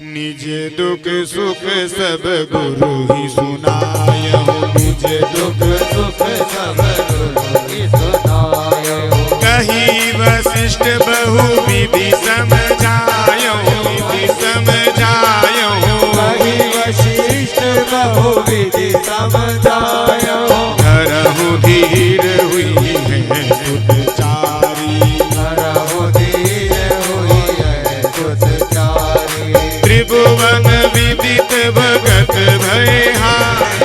निज दुख सुख सब गुरु ही सुनायो, निज दुख सुख सब गुरु ही सुनायो। कही वशिष्ठ बहु विधि समझायो, विधि समझायो। कही वशिष्ठ बहु विधि समझायो। धरहु धीर हुई है सुतचारी, धरहु धीर हुई है सुतचारी। त्रिभुवन विदित भगत भयहारी,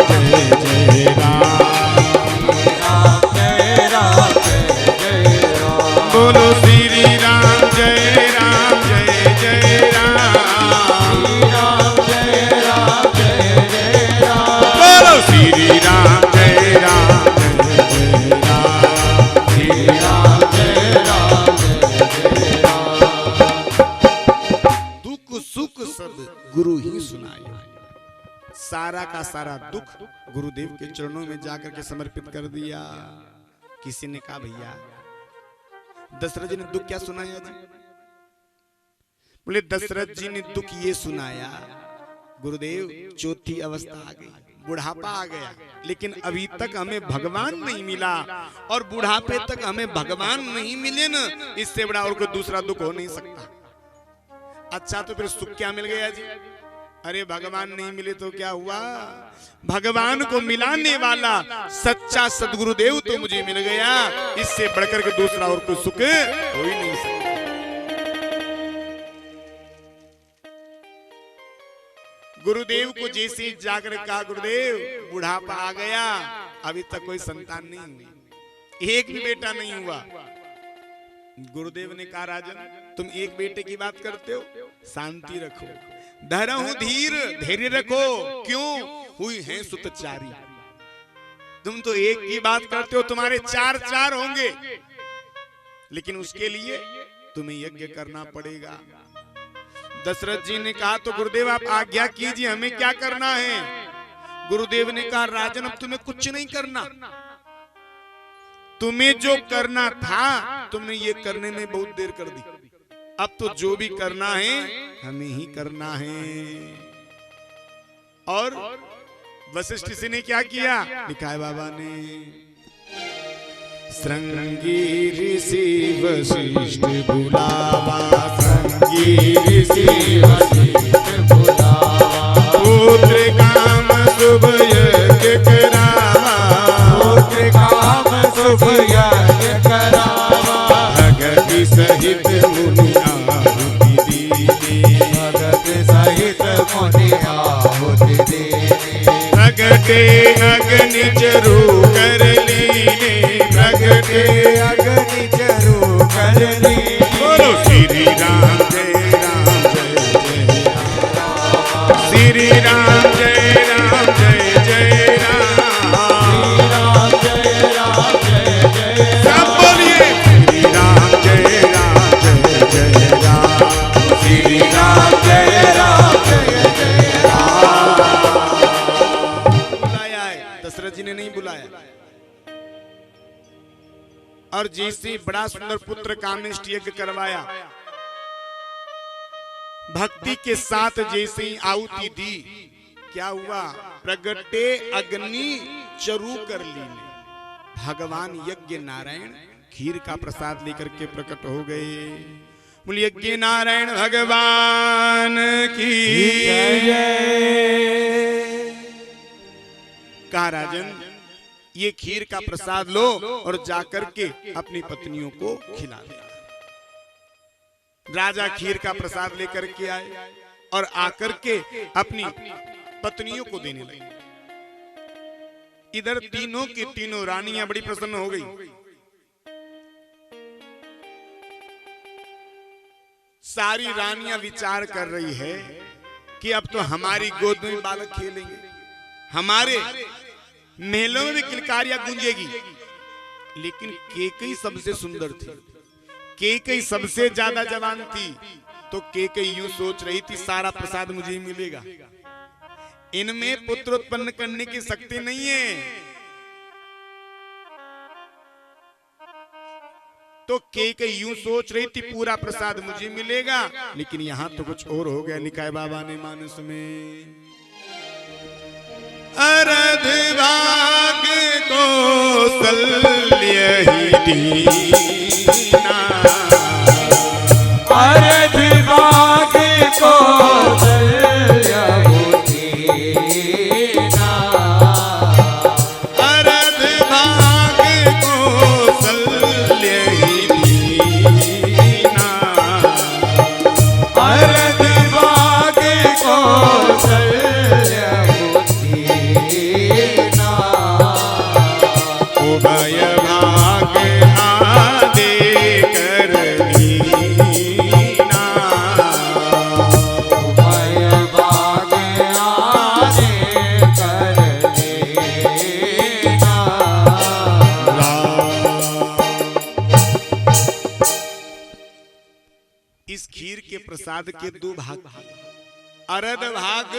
जय जय राम, जय राम, जय राम। बोलो श्री राम जय राम, जय जय राम, जय राम, जय जय राम। बोलो श्री राम जय राम, जय जय राम, श्री राम जय राम, जय जय राम। दुख सुख सब गुरु ही सुनायो। सारा का सारा दुख गुरुदेव के चरणों में जाकर के समर्पित कर दिया। किसी ने कहा भैया दशरथ जी ने दुख क्या सुनाया जी? बोले दशरथ जी ने दुख ये सुनाया, गुरुदेव चौथी अवस्था आ गई, बुढ़ापा आ गया, लेकिन अभी तक हमें भगवान नहीं मिला, और बुढ़ापे तक हमें भगवान नहीं मिले ना, इससे बड़ा और कोई दूसरा दुख हो नहीं सकता। अच्छा तो फिर सुख क्या मिल गया जी? अरे भगवान नहीं मिले तो क्या हुआ, भगवान को मिलाने वाला सच्चा सदगुरुदेव तो मुझे मिल गया, इससे बढ़कर के दूसरा और कोई सुख हो ही नहीं सकता। गुरुदेव को जैसे जाकर कहा गुरुदेव बुढ़ापा आ गया, अभी तक कोई संतान नहीं हुई, एक भी बेटा नहीं हुआ। गुरुदेव ने कहा राजन तुम एक बेटे की बात करते हो, शांति रखो, धरहु धीर, धैर्य रखो। क्यों? हुई है सुतचारी। तुम तो एक की बात करते हो, तुम्हारे चार चार होंगे, लेकिन उसके लिए तुम्हें यज्ञ करना पड़ेगा। दशरथ जी ने कहा तो गुरुदेव आप आज्ञा कीजिए, हमें क्या करना है? गुरुदेव ने कहा राजन अब तुम्हें कुछ नहीं करना, तुम्हें जो करना था तुमने ये करने में बहुत देर कर दी, अब तो जो भी करना है हमें ही करना है। और वशिष्ठ जी ने क्या किया? लिखा है बाबा ने, श्रृंगी ऋषि वशिष्ठ बुलावा, श्रृंगी ऋषि वशिष्ठ बुलावा। पुत्र काम शुभ यज्ञ करावा, पुत्र काम शुभ यज्ञ करावा। भगति सहित मुनि आहुति दीने, भगति सहित मुनि आहुति दीने। प्रगटे अग्नि चरु कर लीने, प्रगटे अग्नि चरु कर लीने। बोलो श्री राम जय राम, जय जय राम, श्री राम जय राम, जय जय राम, श्री राम जय राम, जय जय राम। सब बोलिए श्री राम जय राम, जय जय राम, श्री राम जय राम, जय जय राम। बुलाया है, दशरथ जी ने नहीं बुलाया। और जैसे बड़ा सुंदर पुत्र कामेष्टि यज्ञ करवाया, भक्ति के साथ जैसे ही आहुति दी, क्या हुआ? प्रगटे अग्नि चरु कर लीने। भगवान यज्ञ नारायण खीर का प्रसाद लेकर के प्रकट हो गए। बोलिए यज्ञ नारायण भगवान की जय। कहा राजन ये खीर का प्रसाद लो और जाकर के अपनी पत्नियों को खिला दे। राजा खीर का प्रसाद लेकर के आए और आकर के अपनी पत्नियों को देने लगे। इधर तीनों की तीनों रानियां बड़ी प्रसन्न हो गई। सारी रानियां विचार कर रही है कि अब तो हमारी गोद में बालक खेलेंगे, हमारे महलों में भी किलकारियां गूंजेगी। लेकिन केकई सबसे सुंदर थी, केकई सबसे ज्यादा जवान थी, तो केकई यूं सोच रही थी सारा प्रसाद मुझे ही मिलेगा, इनमें पुत्र उत्पन्न करने की शक्ति नहीं है। तो के यूं सोच रही थी पूरा प्रसाद मुझे मिलेगा, लेकिन यहाँ तो कुछ और हो गया। निकाय बाबा ने मानस में अरध भाग कौसल्य ही दीना, अरध भाग कौसल्य ही दीना, अरध भाग कौसल्य ही दीना, अरध भाग कौसल्य उभय भाग आदे कर लीना, उभय भाग आदे कर लेना। इस खीर के प्रसाद के दो भाग, अरध भाग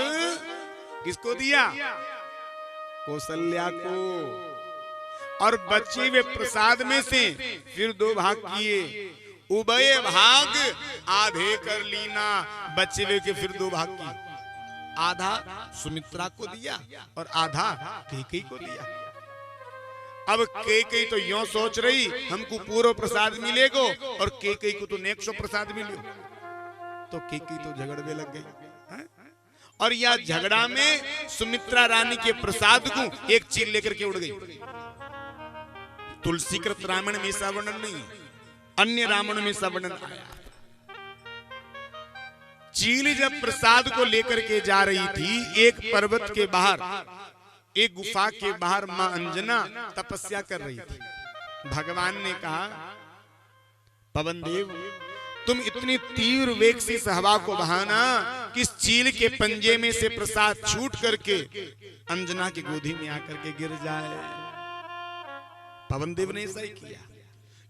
किसको दिया? कौशल्या को। और बचे हुए प्रसाद में से फिर दो भाग किए, उभय भाग आधे कर लीना, बचे हुए के फिर दो भाग किए, आधा सुमित्रा को दिया और आधा कैकेयी को दिया। अब कैकेयी तो यूं सोच रही हमको पूरा प्रसाद मिलेगा और कैकेयी को तो नेक्स्ट प्रसाद मिले, तो कैकेयी तो झगड़ में लग गई। और यह झगड़ा में सुमित्रा रानी के प्रसाद को एक चील लेकर के उड़ गई। तुलसीकृत रामायण में ऐसा वर्णन नहीं, अन्य रामायण में ऐसा वर्णन आया। चील जब प्रसाद को लेकर के जा रही थी, एक पर्वत के बाहर, एक गुफा के बाहर मां अंजना तपस्या कर रही थी। भगवान ने कहा, पवन देव तुम इतनी तीव्र वेग से इस हवा को बहाना कि इस चील के पंजे में से प्रसाद छूट करके अंजना की गोदी में आकर के गिर जाए। पवन देव ने ऐसा ही किया,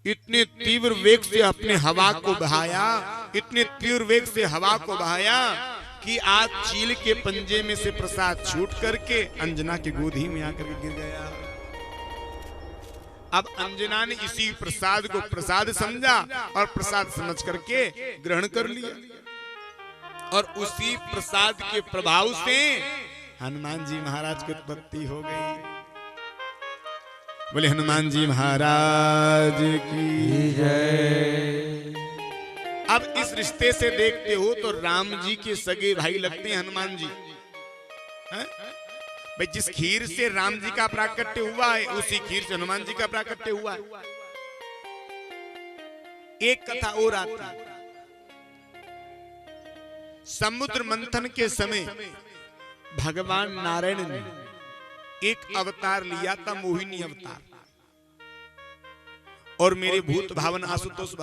इतने तीव्र वेग से अपने हवा को बहाया, इतने तीव्र वेग से हवा को बहाया कि आज चील के पंजे में से प्रसाद छूट करके अंजना की गोदी में आकर के गिर गया। अब अंजना ने इसी प्रसाद को प्रसाद समझा और प्रसाद समझ करके ग्रहण कर लिया, और उसी प्रसाद के प्रभाव से हनुमान जी महाराज की उत्पत्ति हो गई। बोले हनुमान जी महाराज की जय। अब इस रिश्ते से देखते हो तो राम जी के सगे भाई लगते हैं हनुमान जी। भाई जिस खीर से राम जी का प्राकट्य हुआ है, उसी खीर से हनुमान जी का प्राकट्य हुआ है। एक कथा और आती, समुद्र मंथन के समय भगवान नारायण ने एक अवतार लिया था, मोहिनी अवतार, और मेरे भूत भावन आशुतोष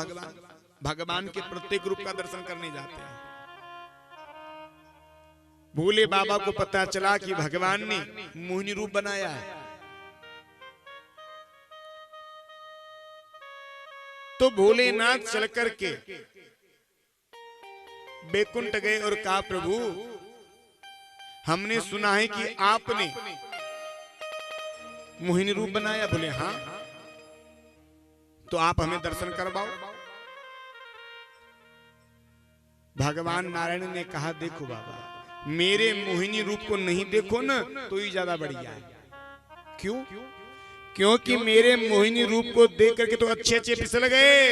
भगवान के प्रत्येक रूप का दर्शन करने जाते हैं। भोले बाबा को पता चला कि भगवान ने मोहिनी रूप बनाया है, तो भोलेनाथ चल करके बैकुंठ गए और कहा, प्रभु हमने सुना है कि आपने मोहिनी रूप बनाया। बोले हाँ, तो आप हमें दर्शन करवाओ। भगवान नारायण ने कहा, देखो बाबा, मेरे मोहिनी रूप को नहीं देखो ना तो ही ज्यादा बढ़िया है। क्यों? क्योंकि मेरे मोहिनी रूप को देख करके तो अच्छे अच्छे फिसल गए।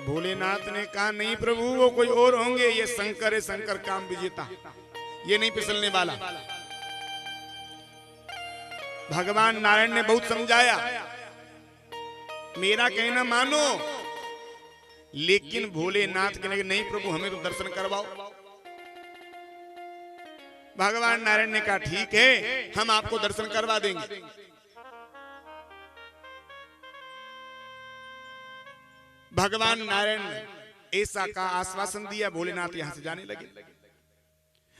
भोलेनाथ ने कहा, नहीं प्रभु, वो कोई और होंगे, ये शंकर है, शंकर काम विजेता, ये नहीं फिसलने वाला। भगवान नारायण ने बहुत समझाया, मेरा कहना मानो, लेकिन भोलेनाथ कहने नहीं प्रभु, हमें तो दर्शन करवाओ। भगवान नारायण ने कहा, ठीक है, हम आपको दर्शन करवा देंगे। भगवान नारायण ने ऐसा का आश्वासन दिया, भोलेनाथ यहां से जाने लगे।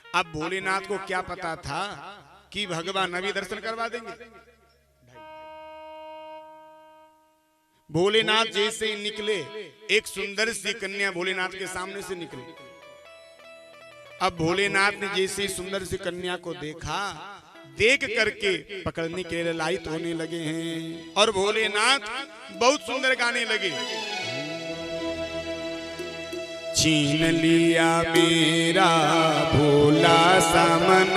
अब भोलेनाथ को क्या पता था कि भगवान अभी दर्शन करवा देंगे। भोलेनाथ जैसे ही निकले, एक सुंदर सी कन्या भोलेनाथ के सामने से निकली। अब भोलेनाथ ने जैसे ही सुंदर सी कन्या को देखा देख करके पकड़ने के लिए लायक होने लगे हैं। और भोलेनाथ बहुत सुंदर गाने लगे। छीन लिया मेरा भोला सा मन,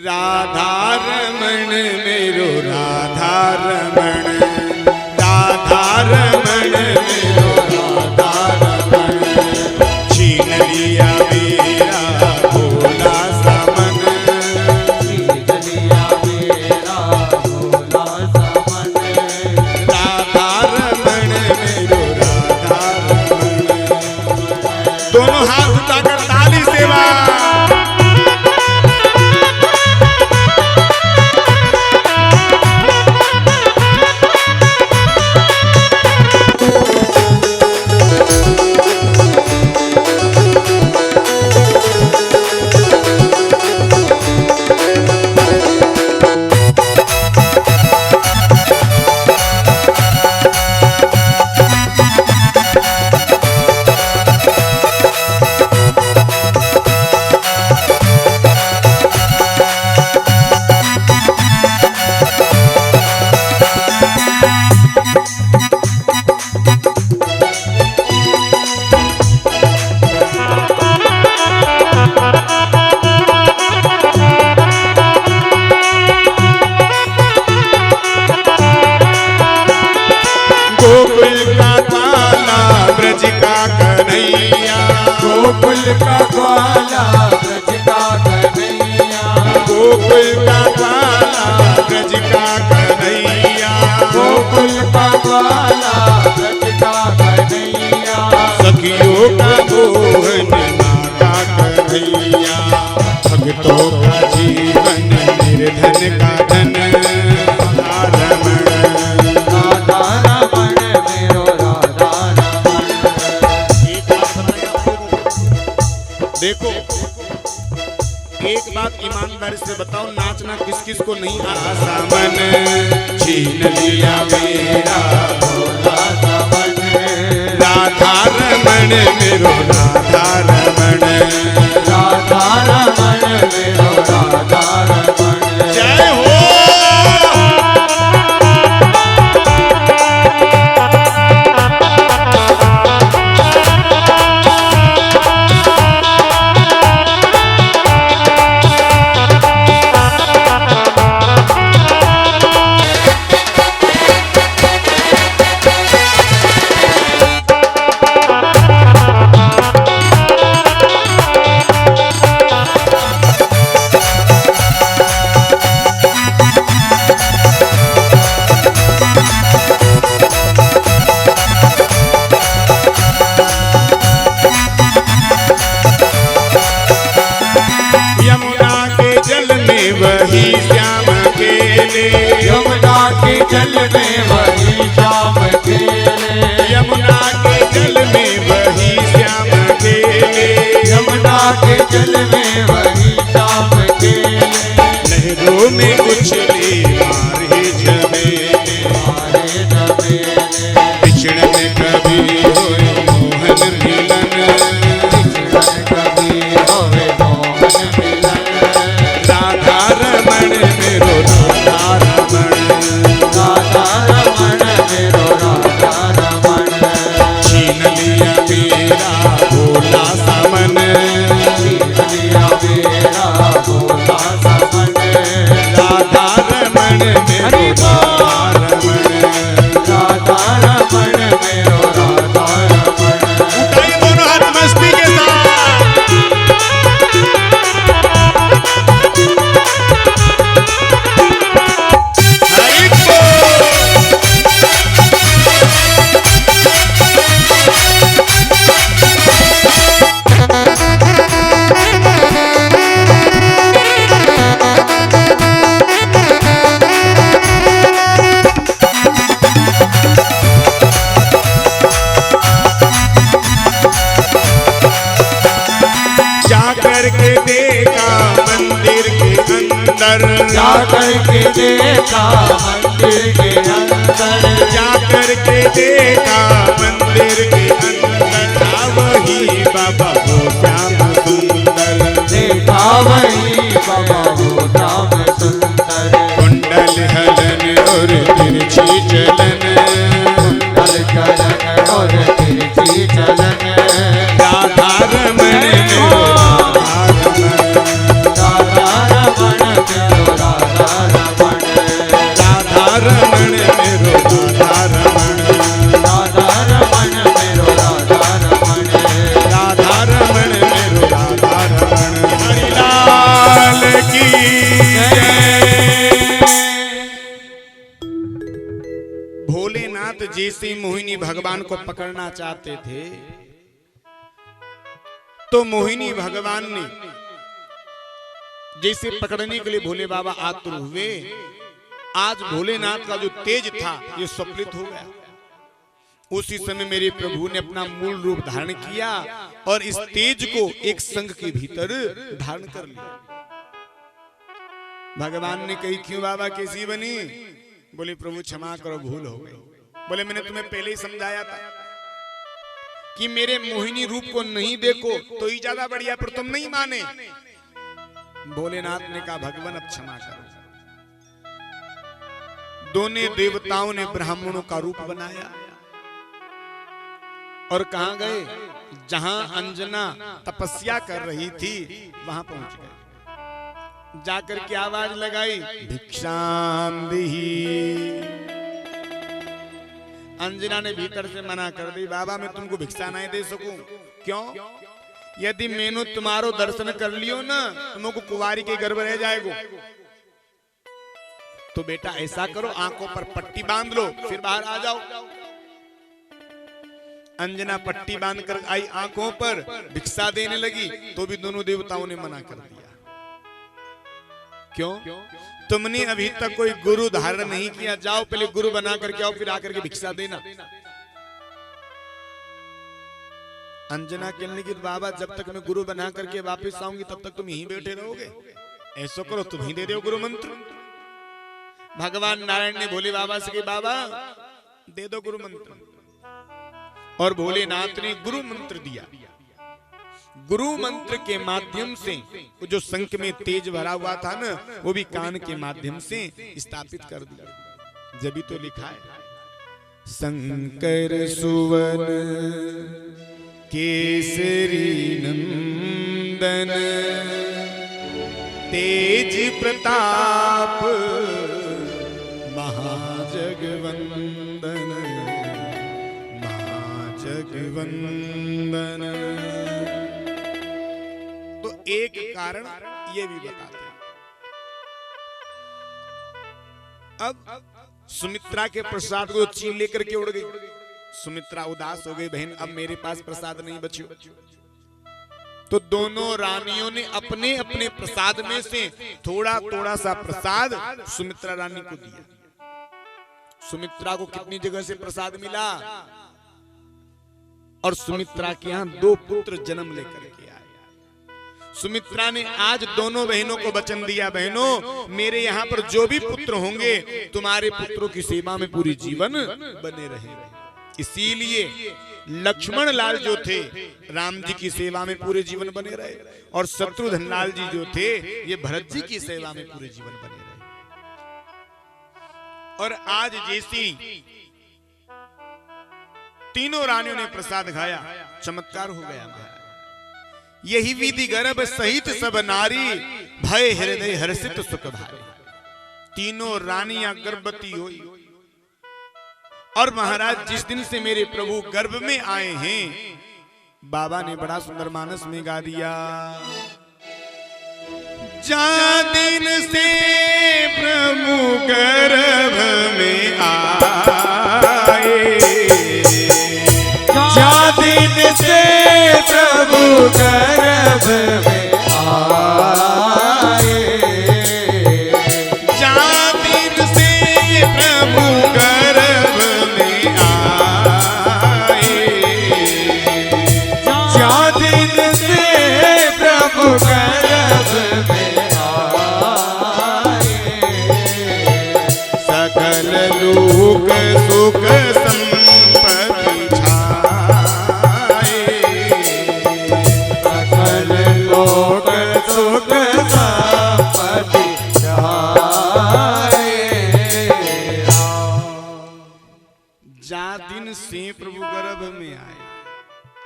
राधा रमण मेरो राधा रमण, राधा रमण मेरो राधा रमण। छीन लिया मेरा भोला सा मन, छीन लिया मेरा भोला सा मन, राधा रमण मेरो राधा रमण। दोनों हाथ उठाकर ताली सेवा। गोकुल का ग्वाला ब्रज का कन्हैया, गोकुल का ग्वाला ब्रज का कन्हैया, गोकुल का ग्वाला ब्रज का कन्हैया, गोकुल का ग्वाला ब्रज का कन्हैया, सखियों का मोहन माता कन्हैया, भक्तों का जीवन निर्धन का धन, राधा रमण। राधा रमण मेरो राधा रमण। देखो एक बात ईमानदारी से बताओ, नाचना किस किस को नहीं आता? सामन छीन लिया मेरा भोला सा मन, राधा रमण मेरो राधा रमण। राधा रमण मेरो राधा रमण। जय हो। यमुना के जल में वही श्याम खेले, यमुना के जल में वही श्याम खेले, यमुना के जल में वही श्याम खेले, यमुना के जल में वही श्याम खेले, लहरों में उछले मारे झमेले, मारे झमेले, बिछड़ में कभी होए मोहन मिलन, बिछड़ कभी होए मोहन मिलन, राधा रमण मेरो राधा रमण। राधा रमण मेरो राधा रमण। छीन लिया मेरा भोला सा मन, छीन लिया मेरा भोला सा मन, राधा रमण मेरो राधा रमण। राधा रमण मेरो राधा रमण। उठाइए दोनों हाथ मस्ती के साथ। हरि जाकर के देखा मंदिर के अंदर, जाकर के देखा मंदिर के अंदर, जाकर के देखा मंदिर के अंदर, वही बाबा वो श्याम सुंदर, देखा वही बाबू नाम सुंदर कुंडल हलन और तिरछी चलन कुंडल चलन और तिरछी चलन राधा रमण मेरो राधा रमण मेरो राधा रमण राधा रमण मेरो राधा रमण राधा रमण मेरो राधा रमण राधा रमण मेरो राधा रमण हरि लाल की भोलेनाथ जैसे मोहिनी भगवान को पकड़ना चाहते थे तो मोहिनी भगवान ने जैसे पकड़ने के लिए भोले बाबा आतुर हुए, आज भोलेनाथ का जो तेज था ये स्वप्नित हो गया। उसी समय मेरे प्रभु ने अपना मूल रूप धारण किया और इस तेज को एक संघ के भीतर धारण कर लिया। भगवान ने कही क्यों बाबा कैसी बनी? बोले प्रभु क्षमा करो भूल हो गई। बोले मैंने तुम्हें पहले ही समझाया था कि मेरे मोहिनी रूप को नहीं देखो तो ही ज्यादा बढ़िया, पर तुम नहीं माने। भोलेनाथ ने कहा भगवान अब क्षमा करो। दोनों देवताओं ने ब्राह्मणों का रूप बनाया और कहां गए? जहां अंजना तपस्या कर रही थी वहां पहुंच गए। जाकर के आवाज लगाई भिक्षाम देहि। अंजना ने भीतर से मना कर दी, बाबा मैं तुमको भिक्षा नहीं दे सकूं। क्यों? यदि मैंने तुम्हारो दर्शन कर लियो ना तुमको कुंवारी के गर्भ रह जाएगो। तो बेटा ऐसा करो आंखों पर पट्टी बांध लो फिर बाहर आ जाओ। अंजना पट्टी बांध कर आई आंखों पर, भिक्षा देने लगी तो भी दोनों देवताओं ने मना कर दिया। क्यों? तुमने अभी तक कोई गुरु धारण नहीं किया, जाओ पहले गुरु बना करके आओ फिर आकर के भिक्षा देना। अंजना कहने लगी बाबा जब तक मैं गुरु बना करके वापस आऊंगी तब तक तुम यहीं बैठे रहोगे। ऐसा करो तुम ही दे दो गुरु मंत्र। भगवान नारायण ने भोले बाबा से कहा बाबा दे दो गुरु मंत्र, और भोलेनाथ ने गुरु मंत्र दिया। गुरु मंत्र के माध्यम से जो शंख में तेज भरा हुआ था ना वो भी कान के माध्यम से स्थापित कर दिया। जब भी तो लिखा है शंकर सुवन केसरी नंदन तेज प्रताप महाजगवंदन महाजगवंदन। तो एक कारण ये भी बताते हैं। अब सुमित्रा के प्रसाद को छीन लेकर के उड़ गई। सुमित्रा उदास हो गई, बहन अब मेरे पास प्रसाद नहीं बची। तो दोनों रानियों ने अपने अपने प्रसाद में से थोड़ा थोड़ा सा प्रसाद सुमित्रा रानी को दिया। सुमित्रा को कितनी जगह से प्रसाद मिला? और सुमित्रा के यहां 2 पुत्र जन्म लेकर के आए। सुमित्रा ने आज दोनों बहनों को वचन दिया, बहनों मेरे यहाँ पर जो भी पुत्र होंगे तुम्हारे पुत्रों की सेवा में पूरी जीवन बने रहे। इसीलिए लक्ष्मण लाल जो थे राम जी की सेवा में पूरे जीवन बने रहे, और शत्रुघ्न लाल जी जो थे ये भरत जी की सेवा में पूरे जीवन बने रहे। और आज जैसी तीनों रानियों ने प्रसाद खाया चमत्कार हो गया। यही विधि गर्भ सहित सब नारी भय हृदय हर्षित सुख भारी। तीनों रानियां गर्भवती हुई। और महाराज जिस दिन से मेरे प्रभु गर्भ में आए हैं बाबा ने बड़ा सुंदर मानस में गा दिया। जा दिन से प्रभु गर्भ में आए, जा दिन से प्रभु गर्भ में आए, जा दिन से प्रभु गर्भ में आए, जा दिन से प्रभु गर्भ में आए, सकल लोक सुख संपत्ति छाए, सकल लोक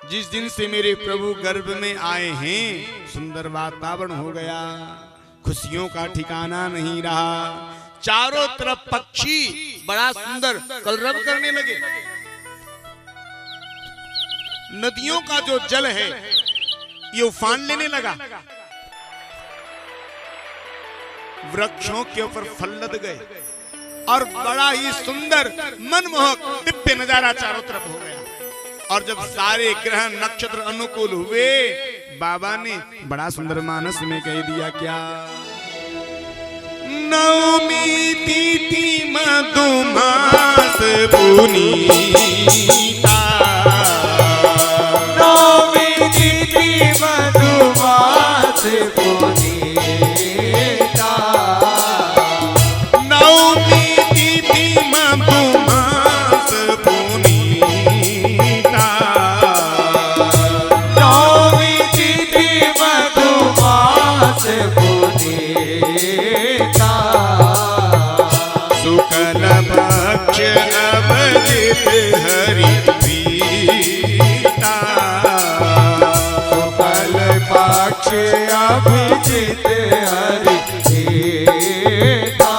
जिस दिन से मेरे प्रभु गर्भ में आए हैं सुंदर वातावरण हो गया, खुशियों का ठिकाना नहीं रहा। चारों तरफ पक्षी बड़ा सुंदर कलरव करने लगे। नदियों का जो जल है ये उफान लेने लगा। वृक्षों के ऊपर फल लद गए और बड़ा ही सुंदर मनमोहक दिव्य नजारा चारों तरफ हो गया। और जब सारे ग्रह नक्षत्र अनुकूल हुए, बाबा ने बड़ा सुंदर मानस में कह दिया क्या, नवमी तिथि मधुमास पुनीता, नवमी तिथि मधुमास पुनीता, नवमी तिथि मधुमास पुनीता, नवमी तिथि मधुमास पुनीता, शुक्ल पक्ष अभिजित हरि प्रीता, शुक्ल पक्ष अभिजित हरि प्रीता।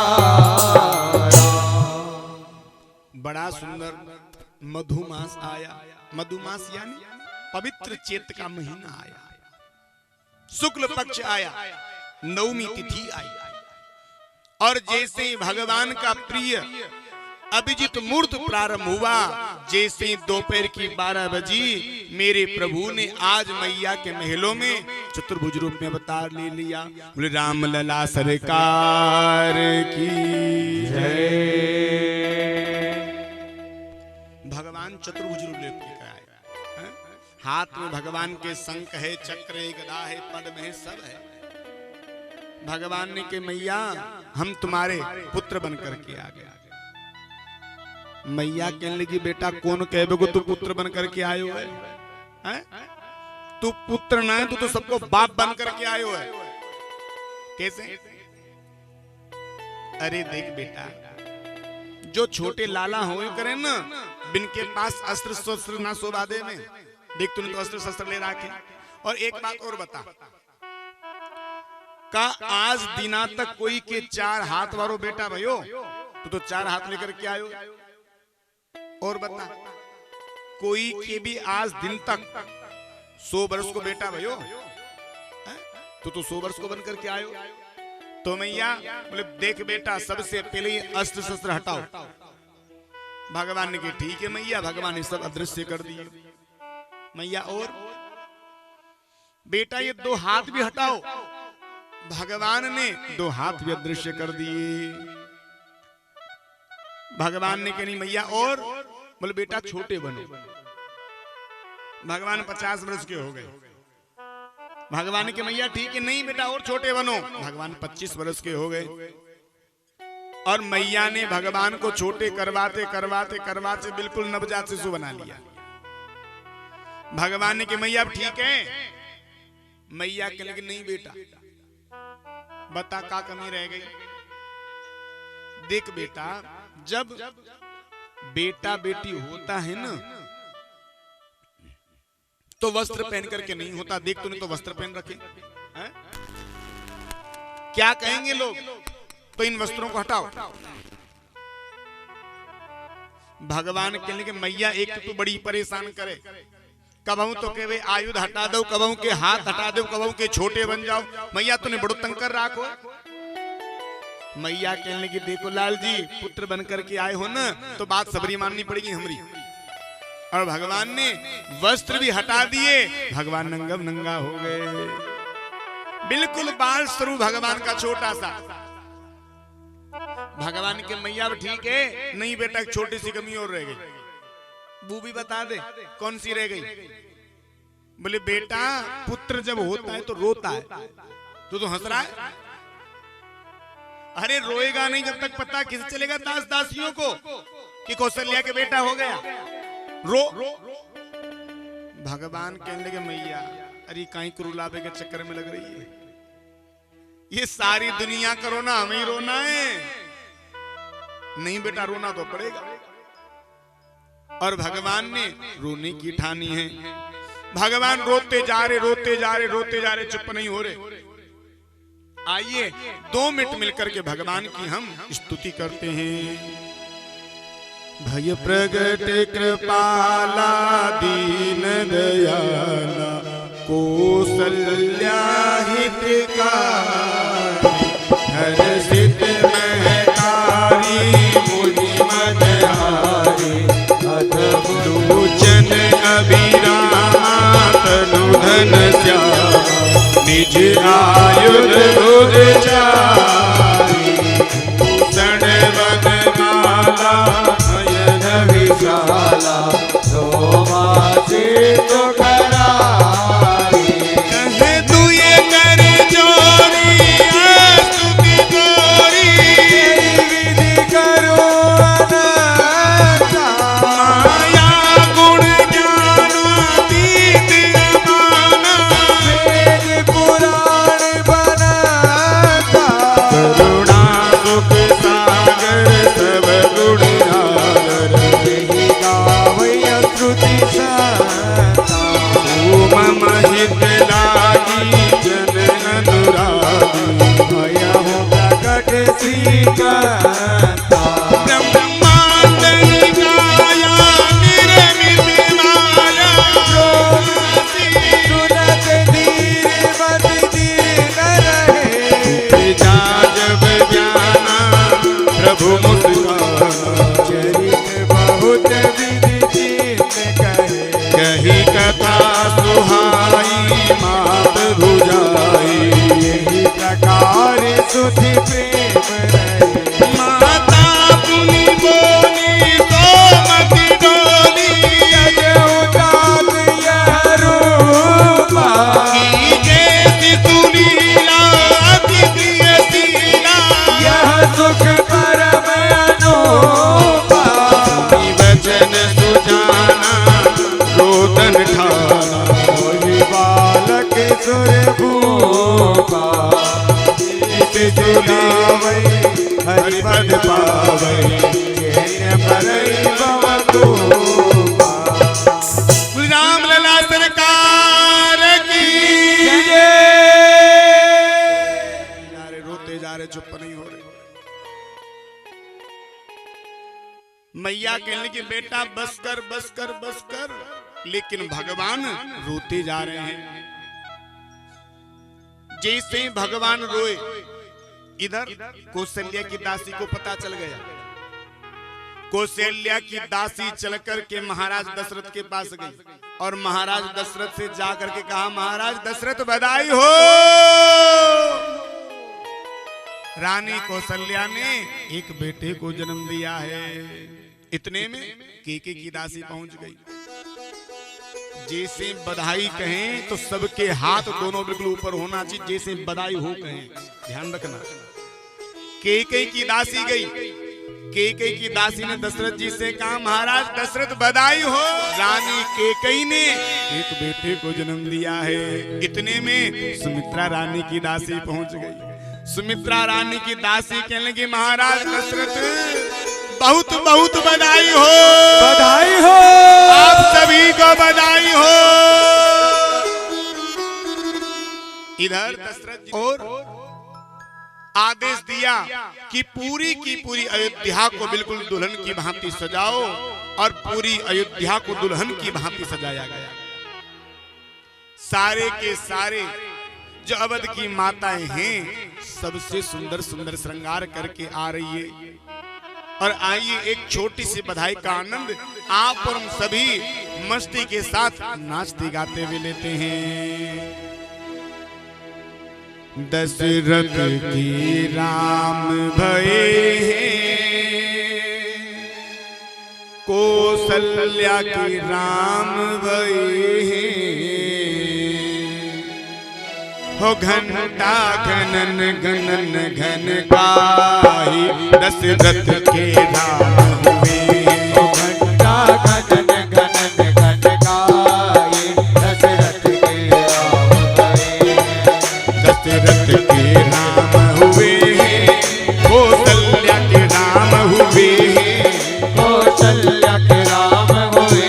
बड़ा सुंदर मधुमास आया। मधुमास यानी पवित्र चैत्र का महीना आया, शुक्ल पक्ष आया, नवमी तिथि आई। और जैसे भगवान का प्रिय अभिजित मुहूर्त प्रारंभ हुआ, जैसे दोपहर की 12 बजी मेरे प्रभु ने आज मैया के महलों में चतुर्भुज रूप में अवतार ले लिया। बोले राम लला सरकार की जय। भगवान चतुर्भुज रूप लेके आए, हाथ में भगवान के शंख है, चक्र है, गदा है, पद्म है, सब है। भगवान ने के मैया हम तुम्हारे पुत्र बनकर के आ गए। मैया कहने लगी बेटा कौन कहे को तू पुत्र बनकर के आयो है? तू पुत्र ना है, तू तो सबको बाप बनकर के आयो है। कैसे? अरे देख बेटा, जो छोटे लाला हो करे ना, बिन के पास अस्त्र शस्त्र ना शोभा दे में, देख तूने तो अस्त्र शस्त्र ले रखे। और एक बात और बता, का आज दिना तक कोई के 4 हाथ वारो बेटा भयो, तू तो 4 हाथ लेकर के आयो। और बता, कोई के भी आज दिन तक 100 वर्ष को बेटा भयो, तू तो 100 वर्ष को बनकर के आयो। तो मैया बोले देख बेटा, सबसे पहले ये अस्त्र शस्त्र हटाओ। भगवान ने कहा ठीक है मैया। भगवान ने सब अदृश्य कर दिए। मैया और बेटा ये 2 हाथ भी हटाओ। भगवान ने 2 हाथ भी अदृश्य कर दिए। भगवान ने कही मैया और, बोले बेटा छोटे बनो। भगवान 50 वर्ष के हो गए। भगवान के मैया ठीक है नहीं बेटा और छोटे बनो। भगवान 25 वर्ष के हो गए। और मैया ने भगवान को छोटे करवाते करवाते करवाते बिल्कुल नवजात शिशु बना लिया। भगवान ने कहा मैया अब ठीक है। मैया कहने लगी नहीं बेटा, बता क्या कमी रह गई। देख बेटा, जब बेटा बेटी होता है ना तो वस्त्र पहन करके नहीं होता। देख तूने तो वस्त्र पहन रखे हैं? क्या कहेंगे लोग? तो इन वस्त्रों को हटाओ। भगवान कहने के मैया एक तो बड़ी परेशान करे, कबहू तो कहे आयुध हटा दो, कबहू के हाथ हटा दो, कबहू के छोटे बन जाओ। मैया तूने बड़ो तंग कर रखो। मैया कहने लगी देखो लाल जी, पुत्र बनकर के आए हो ना तो बात सबरी माननी पड़ेगी हमारी। और भगवान ने वस्त्र भी हटा दिए। भगवान नंगम नंगा हो गए, बिल्कुल बाल स्वरूप भगवान का छोटा सा। भगवान के मैया ठीक है नहीं बेटा, एक छोटी सी कमी और रह गई। वो भी बता दे कौन सी रह गई। बोले बेटा पुत्र जब होता है तो रोता है, तू तो हंस रहा है। अरे रोएगा नहीं जब तक पता किसे चलेगा दास दासियों को कि कौशल्या के बेटा हो गया। रो भगवान कहने लगे मैया अरे कहीं क्रूलाबे के चक्कर में लग रही है, ये सारी दुनिया का रोना हमें ही रोना है। नहीं बेटा रोना तो पड़ेगा। और भगवान ने रोने की ठानी है। भगवान रोते जा रहे, रोते जा रहे, रोते जा रहे, चुप नहीं हो रहे। आइए 2 मिनट मिलकर के भगवान की हम स्तुति करते हैं। भय प्रगट कृपाला दीन दयाला कौसल्या हितकारी हर्षित महतारी मुनि मनहारी लोचन अभिरामा तनु धन श्यामा निज आयुध धुज चारी भूषण वनमाला नयन विशाला शोभा से तो करारी कहे तू ये कर जोरी स्तुति तोरी विधि करो अनंता माया गुण ज्ञान अतीत अमाना वेद पुराण बनता करुणा सुख सागर सब गुण आगर यही गावै श्रुति संता मम हित लागी जन अनुरागी भयहु प्रकट श्रीकांता ब्रह्मांड निकाया निर्मित माया सुनत धीर मत दीन रहे जा जब ज्ञाना प्रभु मुस्काना चरित बहुत विधि चित कहे कही कथा सुहाई मात भुजाई यही प्रकार सुधि प्रेम रहे माता पुनि बोली सोमति डोली जज उदात यह रूपा की जैसी सुलीला अतिथि शीला यह सुख परम अनूपा वचन सुजाना रोदन ठाना वही बालक सुर भूपा जुलावै हरिपद पावै चैन परई भवतूपा राम लला सरकार की जय। रोते जा रहे, चुप नहीं हो रहे। मैया कहने की बेटा बस कर, बस कर, बस कर, लेकिन भगवान रोते जा रहे हैं। जैसे ही भगवान रोए, इधर कौशल्या की दासी को पता चल गया। कौशल्या की दासी चलकर के महाराज दशरथ के पास गई और महाराज दशरथ से जाकर के कहा, महाराज दशरथ बधाई हो, रानी कौशल्या ने एक बेटे को जन्म दिया है। इतने में केके की दासी पहुंच गई। जैसे बधाई कहें तो सबके हाथ दोनों बिल्कुल ऊपर होना चाहिए, जैसे बधाई हो कहें, ध्यान रखना। केके की दासी गई। केके की दासी ने दशरथ जी से कहा, महाराज दशरथ बधाई हो, रानी केकई ने एक बेटे को जन्म दिया है। इतने में सुमित्रा रानी की दासी पहुंच गई। सुमित्रा रानी की दासी कहने लगी, महाराज दशरथ बहुत बहुत बधाई हो, बधाई हो, आप सभी को बधाई हो। इधर दशरथ जी और आदेश दिया कि पूरी की पूरी अयोध्या को बिल्कुल दुल्हन की भांति सजाओ, और पूरी अयोध्या को दुल्हन की भांति सजाया गया। सारे के सारे जो अवध की माताएं हैं, सबसे सुंदर सुंदर श्रृंगार करके आ रही है। और आइए एक छोटी सी बधाई का आनंद आप और हम सभी मस्ती के साथ नाचते गाते हुए लेते हैं। दशरथ की राम भये कौशल्या की राम भये हो घंटा घनन घनन घन गाई दशरथ के राम हुए। ओ घंटा घनन घनन घन गाई दशरथ के राम हुए। दशरथ के राम हुए, कौशल्या के राम हुए, कौशल्या के राम हुए।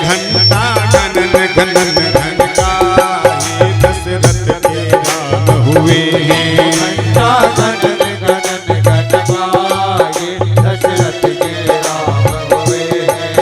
घंटा घनन घनन घन गाए दशरथ के राम हुए हैं। घंटा गगन गगन घट गाए दशरथ के राम हुए हैं।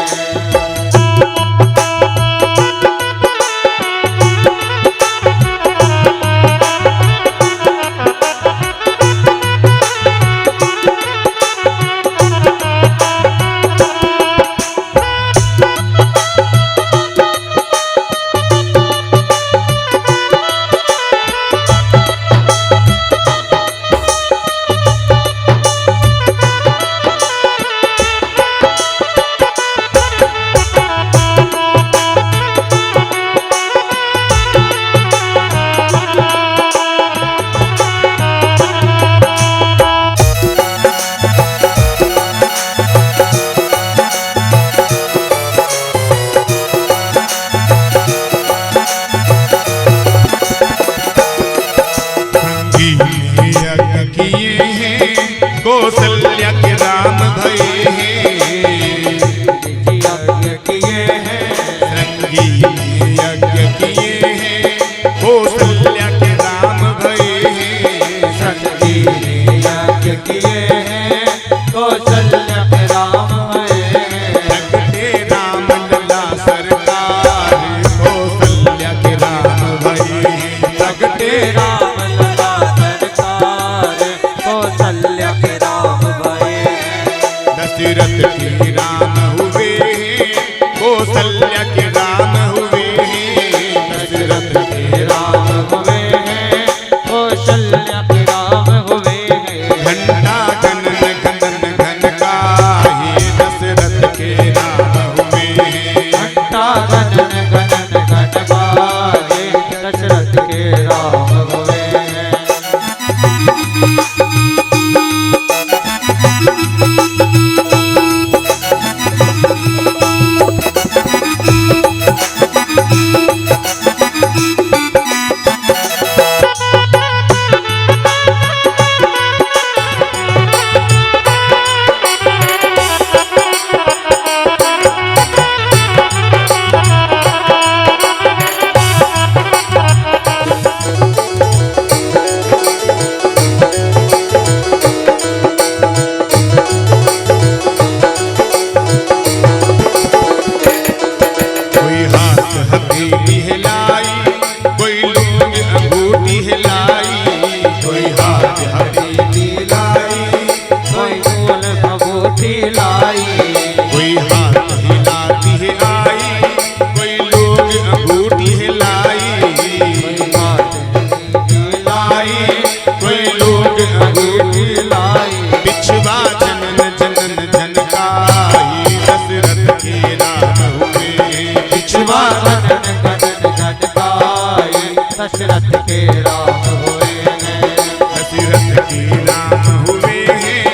कौशल्या के राम भये हैं। यज्ञ किए हैं संगी यज्ञ किए हैं कौशल्या के राम भये हैं। संगी यज्ञ किए हैं कौशल्या के राम भये हैं। जगते राम लला सरकार कौशल्या के राम भये हैं। जगते राम लला सरकार कौशल्या के राम भये हैं। दशरथ के राम हुए हैं कौशल्या के राम हुए हैं। दशरथ के राम हुए हैं कौशल्या के राम हुए हैं। घंटा गगन गगन घन गाए दशरथ के राम हुए हैं। घंटा गगन गगन घट गाए दशरथ के राम हुए हैं। कोई हाथ हथेली हिलाई कोई लूंग अंगूठी हिलाई। कोई हाथ हथेली लाई कोई फूल भभूति लाई। कोई हाथ हिलाती है आई कोई लोग अंगूठी हिलाई। कोई बात लाई कोई लोग अंगूठी लाई। बिछवा जनन जनन झनकाई दशरथ के राम हुए हैं। बिछवा गगन गगन घट गाए दशरथ के राम हुए हैं। दशरथ के राम हुए हैं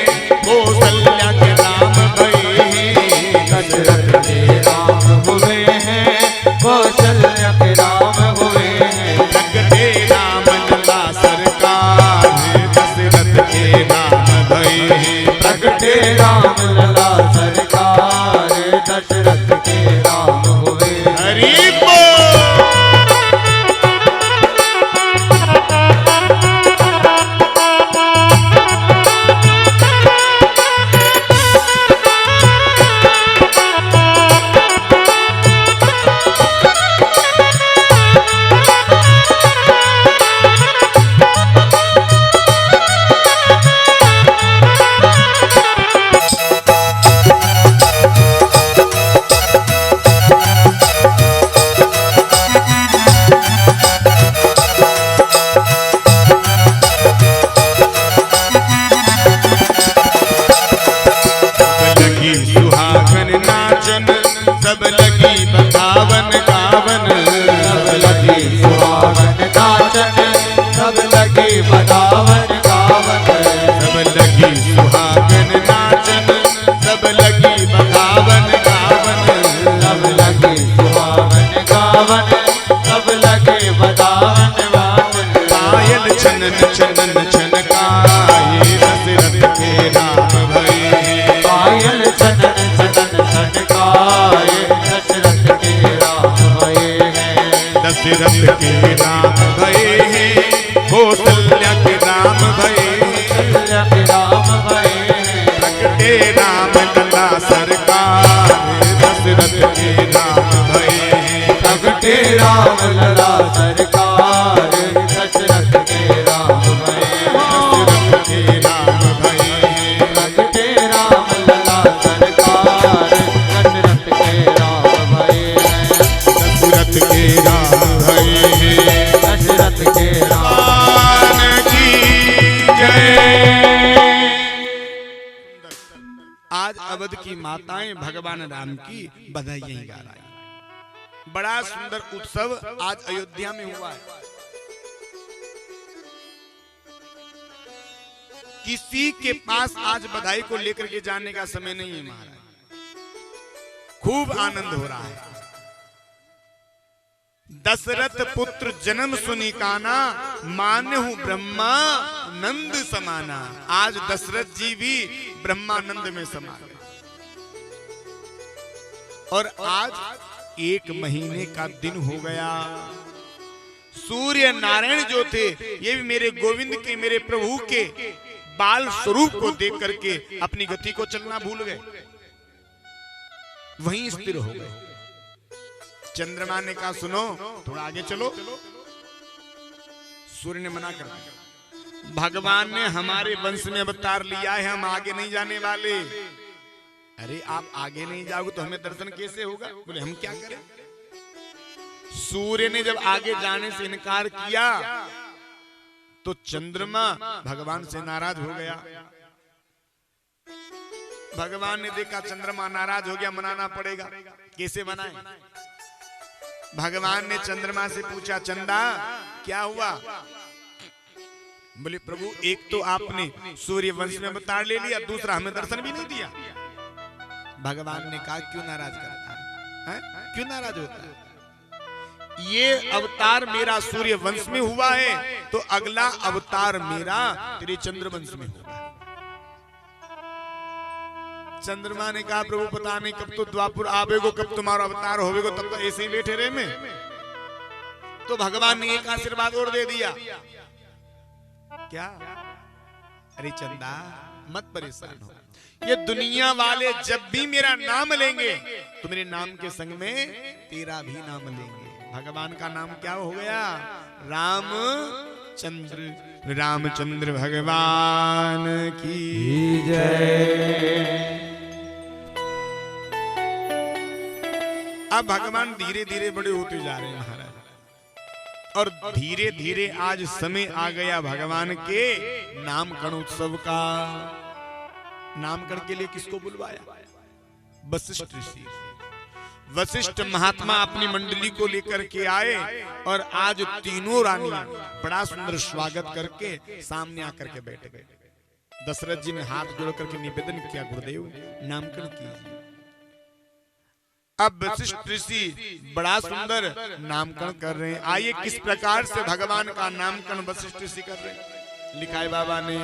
कौशल्या के राम भये हैं। दशरथ के राम हुए हैं कौशल्या के राम हुए हैं। जगते राम लला सरकार दशरथ के राम भये हैं। प्रगटे राम लला सरकार दशरथ के राम हुए हैं। हरि बोल। दशरथ के राम भये हैं, कौशल्या के राम भये हैं, राम भये प्रगटे राम लला सरकार, दशरथ के राम भये हैं, प्रगटे राम लला सरकार, दशरथ के राम भये दशरथ के राम भये हैं, प्रगटे राम लला सरकार, दशरथ के राम भये दशरथ के राम भये हैं। दशरथ के राम भगवान की जय। आज अवध की माताएं भगवान राम की बधाइयां गा रही हैं। बड़ा सुंदर उत्सव आज अयोध्या में हुआ है। किसी के पास आज बधाई को लेकर के जाने का समय नहीं है महाराज। खूब आनंद हो रहा है। दशरथ पुत्र जन्म सुनी काना, मानहु ब्रह्मा नंद समाना। आज दशरथ जी भी ब्रह्मानंद में समा गए। और आज 1 महीने का दिन हो गया। सूर्य नारायण जो थे ये भी मेरे गोविंद के, मेरे प्रभु के बाल स्वरूप को देख करके अपनी गति को चलना भूल गए, वहीं स्थिर हो गए। चंद्रमा ने कहा सुनो थोड़ा आगे चलो। सूर्य ने मना कर दिया। भगवान ने हमारे वंश में अवतार लिया है, हम आगे नहीं जाने वाले। अरे आप आगे नहीं जाओगे तो हमें दर्शन कैसे होगा? बोले हम क्या करें? सूर्य ने जब आगे जाने से इनकार किया तो चंद्रमा भगवान से नाराज हो गया। भगवान ने देखा चंद्रमा नाराज हो गया, मनाना पड़ेगा। कैसे मनाएं? भगवान ने चंद्रमा से पूछा चंदा क्या हुआ? बोले प्रभु एक तो आपने सूर्य वंश में अवतार ले लिया, दूसरा हमें दर्शन भी नहीं दिया। भगवान ने कहा क्यों नाराज करता है? क्यों नाराज होता है? ये अवतार मेरा सूर्य वंश में हुआ है तो अगला अवतार मेरा तेरे चंद्र वंश में होगा। चंद्रमा ने कहा प्रभु पता नहीं कब तो द्वापुर आवेगो, कब तुम्हारा अवतार होवेगो, तब तो ऐसे ही बैठे रहे में। तो भगवान ने एक आशीर्वाद और दे दिया। क्या? अरे चंदा मत परेशान हो, ये दुनिया वाले जब भी मेरा नाम लेंगे तो मेरे नाम के संग में तेरा भी नाम लेंगे। भगवान का नाम क्या हो गया? रामचंद्र। रामचंद्र भगवान की जय। अब भगवान धीरे धीरे बड़े होते जा रहे हैं महाराज, और धीरे धीरे आज समय आ गया भगवान के नामकरण उत्सव का। नामकरण के लिए किसको बुलवाया? वशिष्ठ ऋषि। वशिष्ठ महात्मा अपनी मंडली को लेकर के आए और आज तीनों रानियां बड़ा सुंदर स्वागत करके सामने आकर के बैठ गए। दशरथ जी ने हाथ जोड़ करके निवेदन किया गुरुदेव नामकरण कीजिए। अब वशिष्ठ ऋषि बड़ा सुंदर नामकरण कर रहे हैं। आइए किस प्रकार से भगवान का नामकरण वशिष्ठ ऋषि कर रहे हैं। लिखा है बाबा ने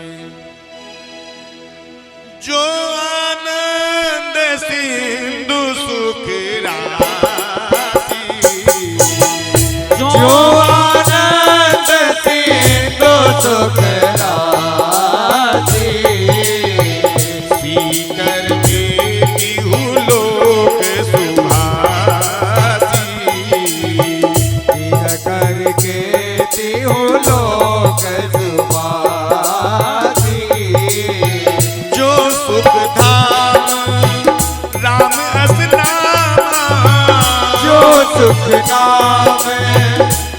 जो आनंद सिंधु सुख राशि, जो आनंद सिंधु सुख राशि, सीकर के तिहु लोक सुभाषी, यह करके तिहु लोक सुभाषी, जो सुख धाम राम असनामा, जो सुख नाम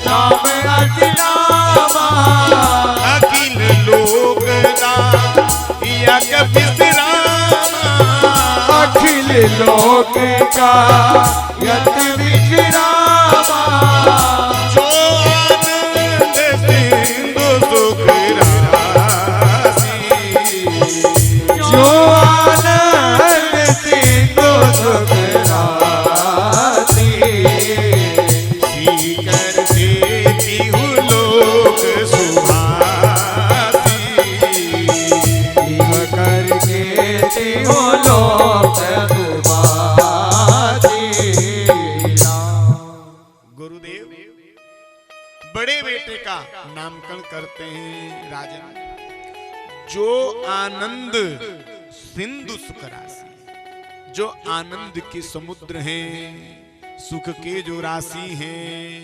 राम असनामा, अखिल लोक दाम यज्ञ विश्रामा, अखिल लोक का यत विश्रामा, जो आनंद सिंधु सुख राशि, जो आनंद सिंधु सुख राशि, सीकर के तिहु लोक सुभाषी, यह करके तिहु लोक सुभाषी, बड़े बेटे का नामकरण करते हैं राजन। जो आनंद सिंधु सुख राशि, जो आनंद के समुद्र हैं, सुख के जो राशि हैं,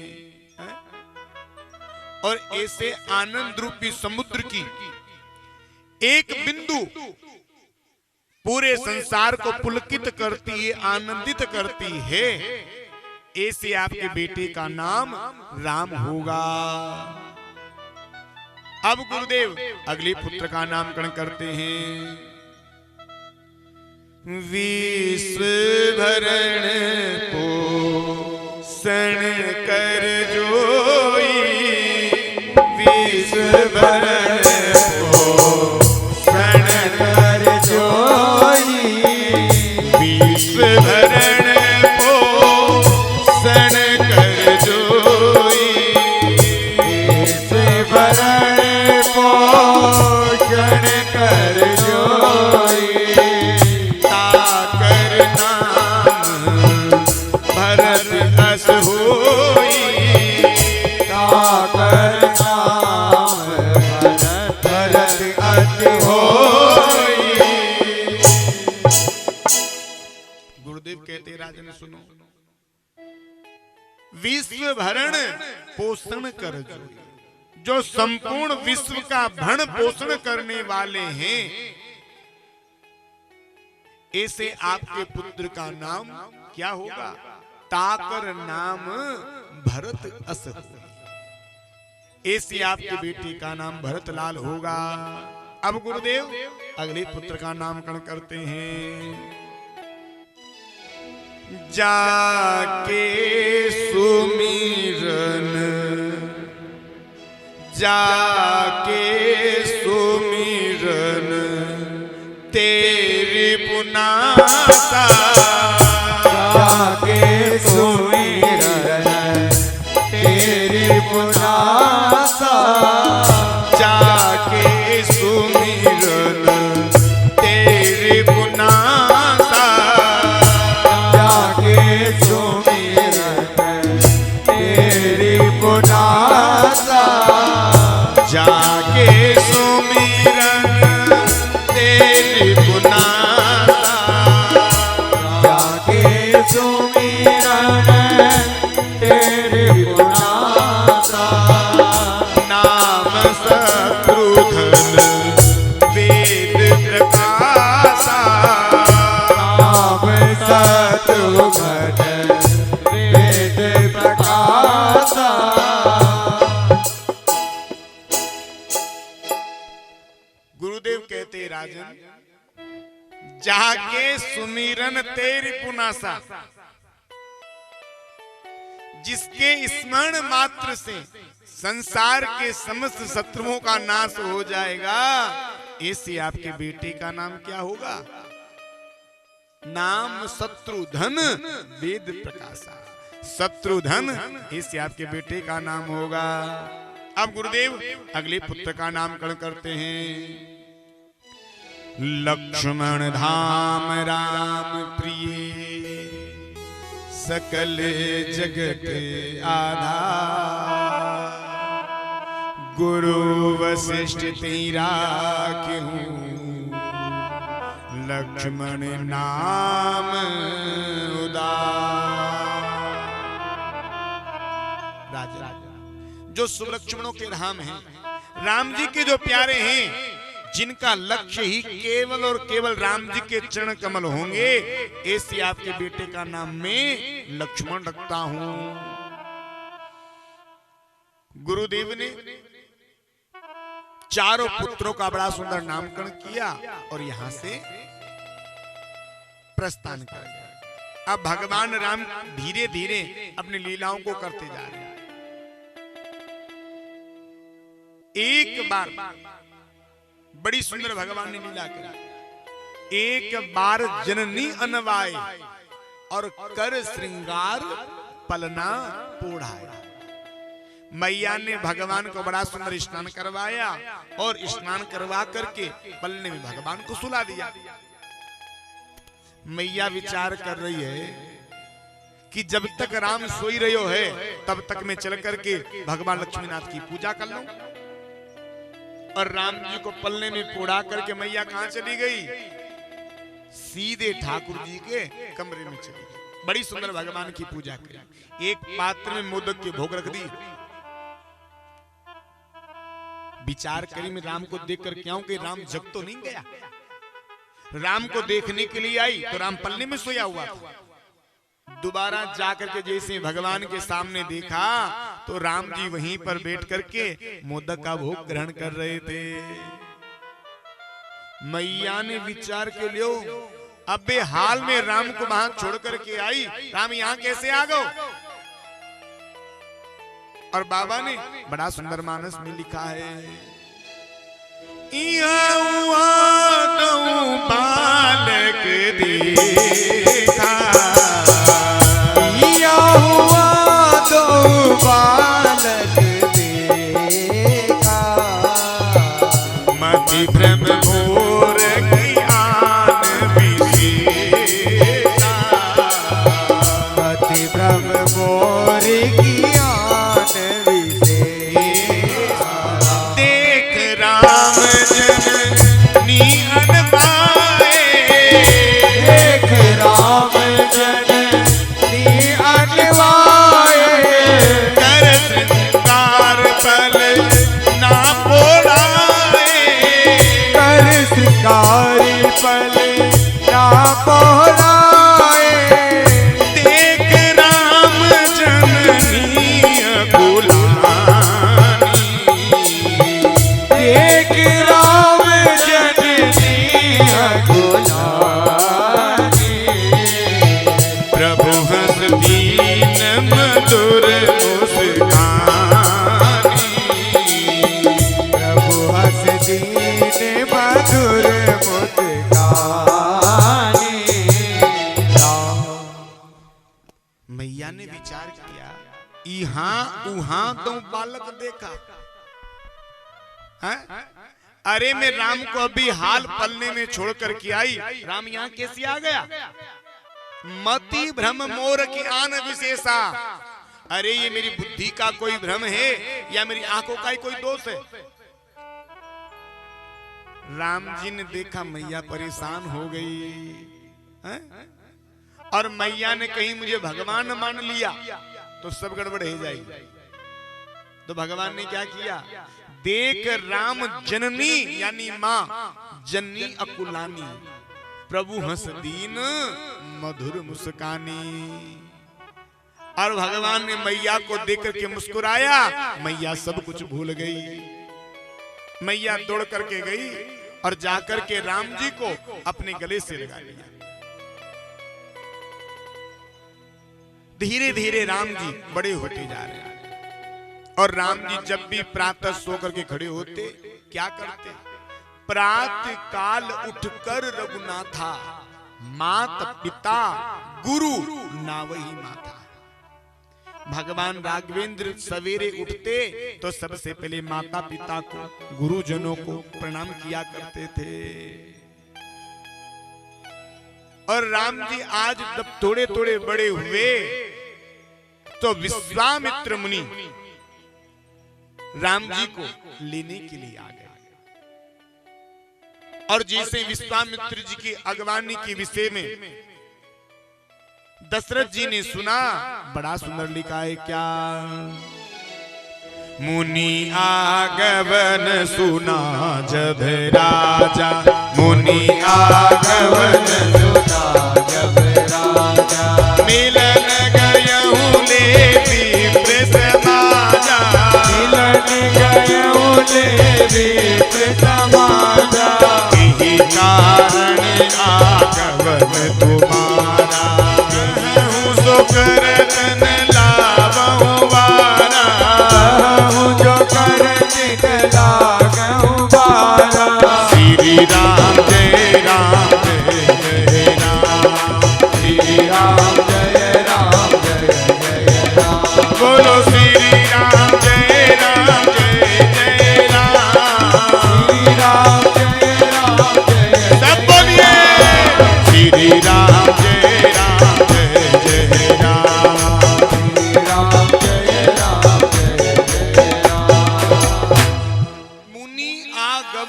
और ऐसे आनंद रूपी समुद्र की एक बिंदु पूरे संसार को पुलकित करती है, आनंदित करती है, ऐसे आपके बेटे का नाम राम होगा। अब गुरुदेव अगले पुत्र का नामकरण करते हैं। विश्व भरण पोषण कर जोई, विश्व भरण पोषण कर जोई, विश्व भरण पोषण कर जोई, विश्व भरण पोषण कर जोई, ताकर नाम भरत अस होई, ताकर नाम भरत अस होई। गुरुदेव कहते राजन सुनो, विश्व भरण पोषण कर जो संपूर्ण विश्व का भरण पोषण करने वाले हैं, ऐसे आपके पुत्र का नाम क्या होगा? ताकर नाम भरत अस होई, ऐसे आपके बेटे का नाम भरत लाल होगा। अब गुरुदेव अगले पुत्र का नामकरण करते हैं। जाके सुमिरन, जाके सुमिरन तेरी पुनासा, जाके सुमिरन तेरी पुनासा, जाके सुमिरन तेरी पुनासा, जाके सुमिरन तेरी पुनासा, जाके सुमिरन तेरी पुनासा, जाके सुमिरन तेरी पुनासा, नाम शत्रुघ्न वेद प्रकाशा, नाम शत्रुघ्न वेद प्रकाशा। गुरुदेव कहते राजन, जाके सुमिरन तेरी पुनासा, जिसके स्मरण मात्र से संसार के समस्त शत्रुओं का नाश हो जाएगा, ऐसे आपके बेटे का नाम क्या होगा? नाम शत्रुधन वेद प्रकाशा, शत्रुधन ऐसे आपके बेटे का नाम होगा। अब गुरुदेव अगले पुत्र का नामकरण करते हैं। लक्ष्मण धाम राम प्रिय, सकल जगत आधार, गुरु वशिष्ठ तेरा क्यों, लक्ष्मण नाम उदार। राजा जो शुभ लक्ष्मणों के राम हैं, राम जी के जो प्यारे हैं, जिनका लक्ष्य ही केवल और केवल राम जी के चरण कमल होंगे, ऐसे आपके बेटे का नाम मैं लक्ष्मण रखता हूं। गुरुदेव ने चारों पुत्रों का बड़ा सुंदर नामकरण किया और यहां से प्रस्थान कर गया। अब भगवान राम धीरे धीरे अपनी लीलाओं को करते जा रहे हैं। एक बार बड़ी सुंदर भगवान ने लीला करी। एक बार जननी अनवाए और कर श्रृंगार पलना पोढ़ाया। मैया ने भगवान को बड़ा सुंदर स्नान करवाया और स्नान करवा करके पलने में भगवान को सुला दिया। मैया विचार कर रही है कि जब तक राम सोई रहे हो है तब तक मैं चल करके भगवान लक्ष्मीनाथ की पूजा कर लूं। और राम जी को पल्ले में पोड़ा करके मैया कहां चली गई? सीधे ठाकुर जी के कमरे में चली गई। बड़ी सुंदर भगवान की पूजा करी। एक पात्र में मोदक के भोग रख दी। विचार करी मैं राम को देख कर क्या हूं कि राम जग तो नहीं गया। राम को देखने के लिए आई तो राम पल्ले में सोया हुआ था। दोबारा जाकर के जैसे भगवान के सामने देखा तो राम जी वहीं पर बैठ करके मोदक का भोग ग्रहण कर रहे थे। मैया ने विचार के लियो अबे हाल में राम को वहां छोड़ करके आई, राम यहाँ कैसे आ गए? और बाबा ने बड़ा सुंदर मानस में लिखा है, बालक देखा, बालक देखा, मति भ्रम मोर ज्ञान विशेषा, मति भ्रम मोर ज्ञान विशेषा, देख राम जननी अनमाए, देख राम जननी अनमाए, कर श्रृंगार पल ना पोड़ाए, कर श्रृंगारी पल ना पोड़ाए, देख राम जननी अकुलानी, देख राम जननी अकुलानी, प्रभु हंस दीन मधुर मुस्कानी, प्रभु हंस दीन मधुर मुस्कानी। मैया ने विचार किया यहाँ उहाँ तो बालक देखा है? अरे मैं राम को अभी हाल पलने में छोड़ कर के आई, राम यहाँ कैसे आ गया? मति भ्रम मोर की आन विशेषा, अरे ये मेरी बुद्धि का कोई भ्रम है या मेरी आंखों का ही कोई दोष है? राम जी ने देखा मैया परेशान हो गई है? और मैया ने कहीं मुझे भगवान मान लिया तो सब गड़बड़ हो जाएगी। तो भगवान ने क्या किया? देख राम जननी यानी माँ जननी अकुलानी, प्रभु हंस दीन मधुर मुस्कानी। और भगवान ने मैया को देख करके मुस्कुराया, मैया सब कुछ भूल गई। मैया दौड़ करके गई और जाकर के राम जी को अपने गले से लगा लिया। धीरे धीरे राम जी बड़े होते जा रहे हैं। और राम जी जब भी प्रातः सो करके खड़े होते क्या करते? प्रातः काल उठकर रघुनाथा, मात पिता गुरु नावही माथा। भगवान राघवेंद्र सवेरे उठते तो सबसे पहले माता पिता को, गुरुजनों को प्रणाम किया करते थे। और राम जी आज जब थोड़े थोड़े बड़े हुए तो विश्वामित्र मुनि राम जी को लेने के लिए आ गए। और जैसे विश्वामित्र जी की अगवानी के विषय में दशरथ जी ने सुना, बड़ा सुंदर लिखा है क्या? मुनि आगमन सुना जब राजा, मुनि आगमन सुना जब राजा, मिलन गयहूँ ले विप्र समाजा, मिलन गयहूँ ले विप्र समाजा, यही कारण आगमन तुम्हारा, सो करतन लावहूँ वारा, जो कर लागहूँ बारा। श्री राम जय राम जय जय राम, श्री राम जय राम जय जय राम, बोलो श्री राम जय जय राम।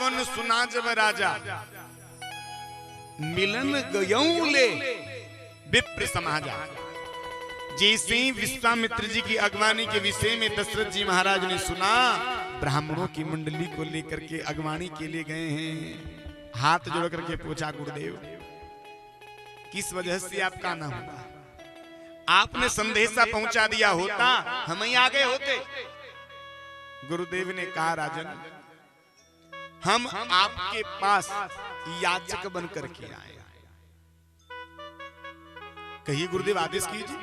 कवन सुना जब राजा, मिलन गयऊ ले विप्र समाजा। जैसे ही विश्वामित्र जी की अगवानी के विषय में दशरथ जी महाराज ने सुना, ब्राह्मणों की मंडली को लेकर के अगवानी के लिए गए हैं। हाथ जोड़ करके पूछा, गुरुदेव किस वजह से आपका आना हुआ? आपने संदेशा पहुंचा दिया होता, हम ही आ गए होते। गुरुदेव ने कहा, राजन हम आपके पास याचक बनकर के आए। कहिए गुरुदेव, आदेश कीजिए।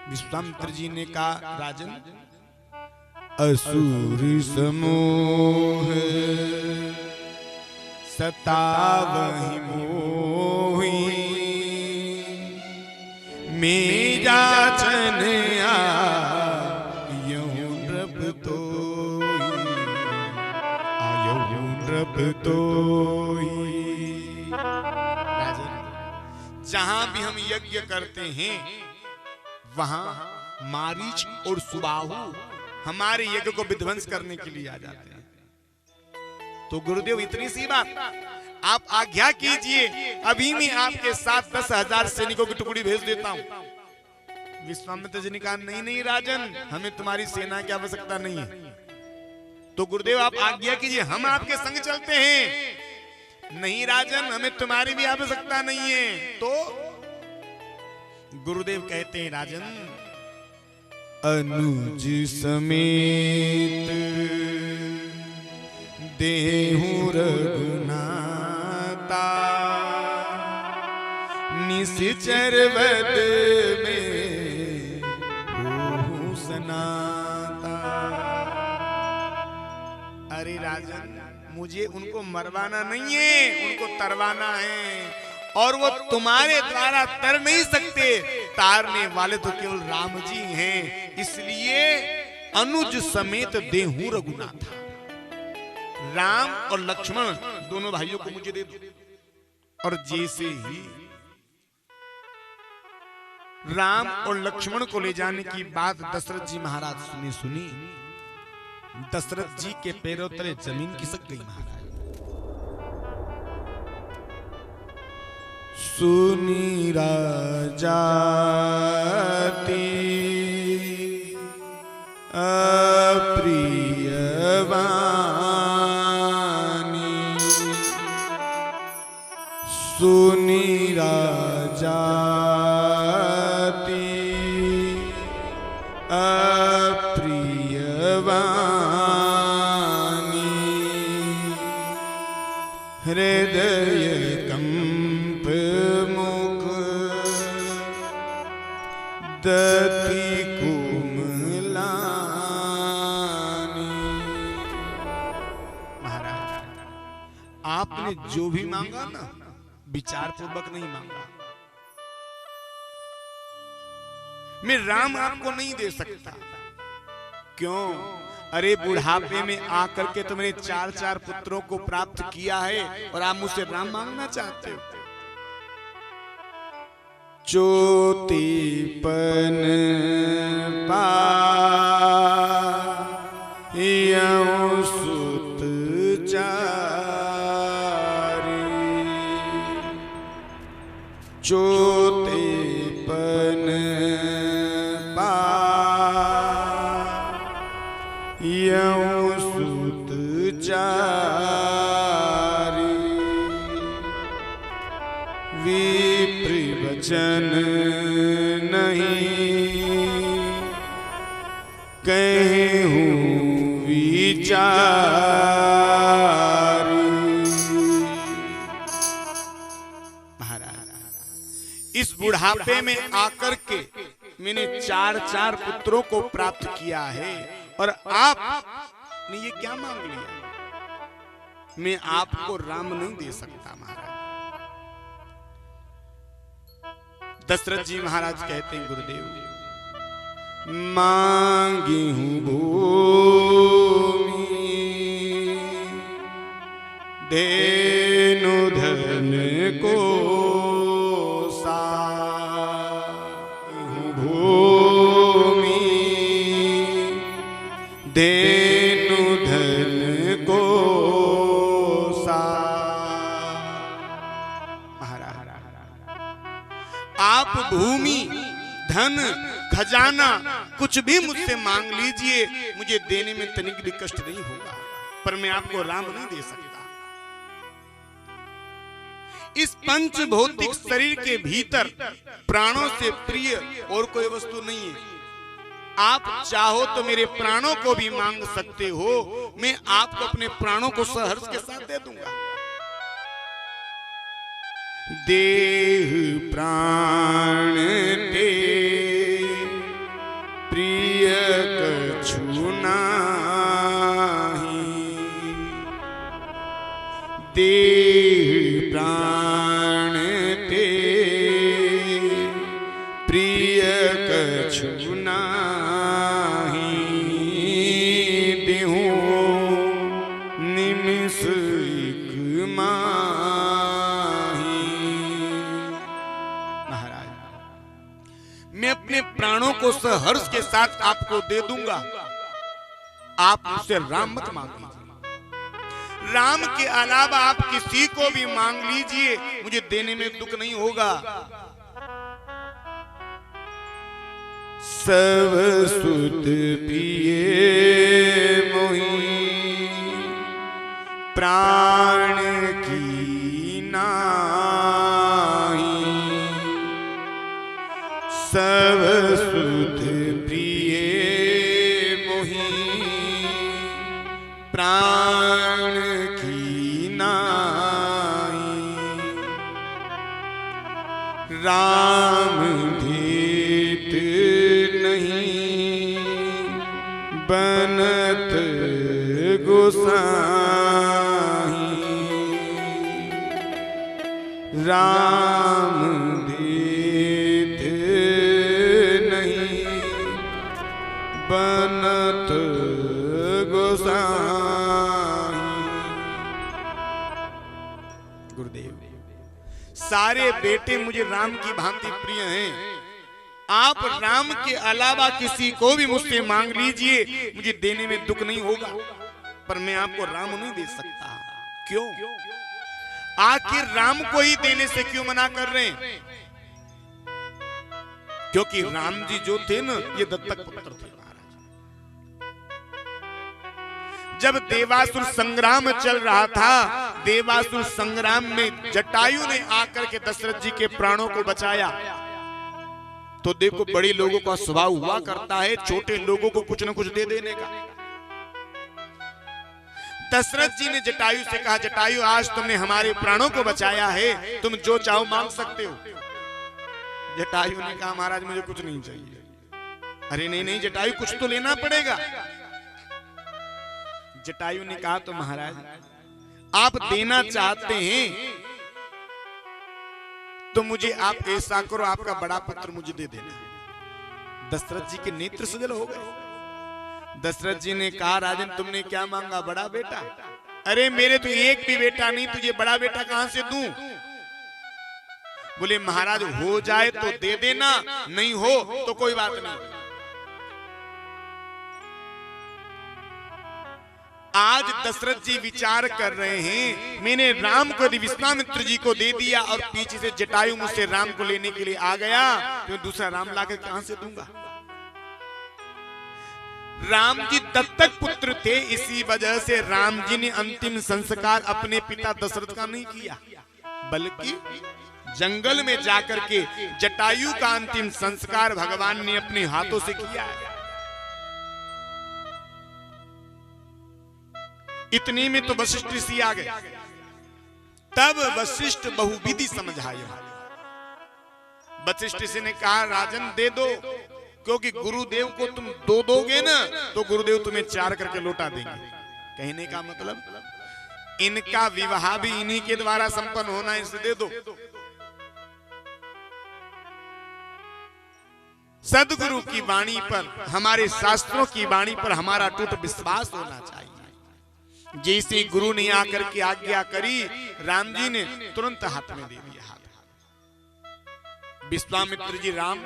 विश्वामित्र जी ने कहा, राजन असुर समूह सतावहि मोहि, मेरा चन आयहु नृप तोहि, आयहु नृप तोहि। राजन, जहां भी हम यज्ञ करते हैं वहां मारीच और सुबाहु हमारे यज्ञ को विध्वंस करने के लिए आ जाते हैं। तो गुरुदेव इतनी सी बात, आप आज्ञा कीजिए, अभी मैं आपके साथ 10,000 सैनिकों की टुकड़ी भेज देता हूं। विश्वामित्र जी ने कहा, नहीं नहीं राजन, हमें तुम्हारी सेना की आवश्यकता नहीं है। तो गुरुदेव आप आज्ञा कीजिए, हम आपके संग चलते हैं। नहीं राजन, हमें तुम्हारी भी आवश्यकता नहीं है। तो गुरुदेव कहते हैं, राजन अनुज समेत देहु रघुनाथा, निश्चर वद में होहु सनाता। अरे राजन, मुझे उनको मरवाना नहीं है, उनको तरवाना है, और वो तुम्हारे द्वारा तर नहीं सकते। तारने वाले तो केवल राम जी हैं, इसलिए अनुज समेत देहु रघुनाथा। राम और लक्ष्मण दोनों भाइयों को मुझे दे दो। और जैसे ही राम और लक्ष्मण को ले जाने की बात दशरथ जी महाराज ने सुनी, दशरथ जी के पैरों तले जमीन खिसक गई। महाराज सुनी राजाती अप्रिय वाणी, सुनी राजाती अप्रिय वाणी, हृदय दति कुमलानी। महाराज, आपने जो भी मांगा ना, विचार पूर्वक नहीं मांगा। मैं राम आपको नहीं दे सकता। क्यों? अरे बुढ़ापे में आकर के तुमने 4-4 पुत्रों को प्राप्त किया है और आप मुझसे राम मांगना चाहते हो। चोटीपन पायऊ सुत चारी, चोटीपन पायऊ सुत चारी, विप्रवचन नहीं कहूं विचारी। महाराज, इस बुढ़ापे में आकर के मैंने 4-4 पुत्रों को प्राप्त किया है और आपने ये क्या मांग लिया? मैं आपको राम नहीं दे सकता। महाराज, दशरथ जी महाराज कहते हैं, गुरुदेव मांगी हूं भूमि धेनु धन को साहूं, भूमि धेनु धन को भूमि, धन, खजाना कुछ भी मुझसे मांग लीजिए, मुझे देने में तनिक भी कष्ट नहीं होगा, पर मैं आपको राम नहीं दे सकता। इस पंच भौतिक शरीर के भीतर प्राणों से प्रिय और कोई वस्तु नहीं है। आप चाहो तो मेरे प्राणों को भी मांग सकते हो, मैं आपको अपने प्राणों को सहर्ष के साथ दे दूंगा। देह प्राण ते प्रिय कछु नाहि, देह प्राण ते प्रिय कछु नाहि, देहु निमिष एक माहि। महाराज, मैं अपने प्राणों को सहर्ष के साथ आपको दे दूंगा, आप मुझसे राम मत मांगिए। राम के अलावा आप किसी को भी मांग लीजिए, मुझे देने में दुख नहीं होगा। सब सुत पिए मोहि प्राण की नाहि, सब सुत प्रिय मोहि प्राण की नाहि, राम देत नहीं बनत गोसाई, राम देत नहीं बनत गोसाई। गुरुदेव, सारे बेटे मुझे राम की भांति प्रिय हैं, आप राम के अलावा किसी को भी मुझसे मांग लीजिए, मुझे देने में दुख नहीं होगा, पर मैं आपको राम नहीं दे सकता। क्यों? आखिर राम को ही देने से क्यों मना कर रहे हैं? क्योंकि राम जी जो थे ना, ये दत्तक पुत्र थे महाराज। जब देवासुर संग्राम चल रहा था, देवासुर संग्राम में जटायु ने आकर के दशरथ जी के प्राणों को बचाया। तो देखो, बड़े लोगों का स्वभाव हुआ करता है छोटे लोगों को कुछ न कुछ दे देने का। दशरथ जी ने जटायु से कहा, जटायु आज तुमने हमारे प्राणों को बचाया है, तुम जो चाहो मांग सकते हो। जटायु ने कहा, महाराज मुझे कुछ नहीं चाहिए। अरे नहीं नहीं जटायु, कुछ तो लेना पड़ेगा। जटायु ने कहा, तो महाराज आप देना चाहते हैं तो मुझे आप ऐसा करो, आपका बड़ा पुत्र मुझे दे देना। दशरथ जी के नेत्र सजल हो गए। दशरथ जी ने कहा, राजन तुमने क्या मांगा? बड़ा बेटा। अरे मेरे तो एक भी बेटा नहीं, तुझे बड़ा बेटा कहां से दूं? बोले महाराज हो जाए तो दे देना, नहीं हो तो कोई बात नहीं। आज दशरथ जी विचार कर रहे हैं, मैंने राम को विश्वामित्र जी को दे दिया और पीछे से जटायु मुझसे राम को लेने के लिए आ गया, तो दूसरा राम लाकर कहां से दूंगा? राम जी दत्तक पुत्र थे, इसी वजह से राम जी ने अंतिम संस्कार अपने पिता दशरथ का नहीं किया, बल्कि जंगल में जाकर के जटायु का अंतिम संस्कार भगवान ने अपने हाथों से किया है। इतनी में तो वशिष्ठ ऋषि आ गए। तब वशिष्ठ बहुविधि समझाया। वशिष्ठ ऋषि ने कहा, राजन दे दो, क्योंकि गुरुदेव को तुम दो दोगे ना तो गुरुदेव तुम्हें 4 करके लौटा देंगे। कहने का मतलब इनका विवाह भी इन्हीं के द्वारा संपन्न होना, इसे दे दो। सदगुरु की वाणी पर, हमारे शास्त्रों की वाणी पर हमारा टूट विश्वास होना चाहिए। जैसे गुरु ने आकर के आज्ञा करी, राम जी ने तुरंत हाथ में दे दिया। हाथ विश्वामित्र जी राम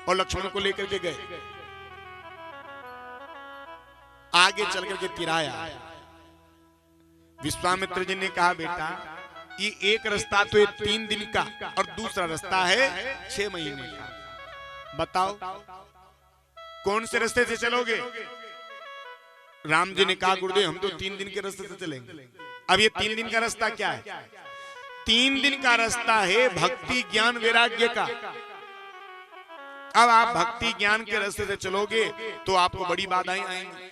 और लक्ष्मण को लेकर के गए। आगे चल करके तिराया। विश्वामित्र जी ने कहा, बेटा ये एक रास्ता तो ये 3 दिन का और दूसरा रास्ता है 6 महीने का। बताओ कौन से रास्ते से चलोगे? राम जी ने कहा गुरुदेव हम तो 3 दिन के रास्ते से चलेंगे। अब ये 3 दिन का रास्ता क्या है? 3 दिन का रास्ता है भक्ति ज्ञान वैराग्य का। अब आप भक्ति ज्ञान के रास्ते से चलोगे तो आपको बड़ी बाधाएं आएंगी।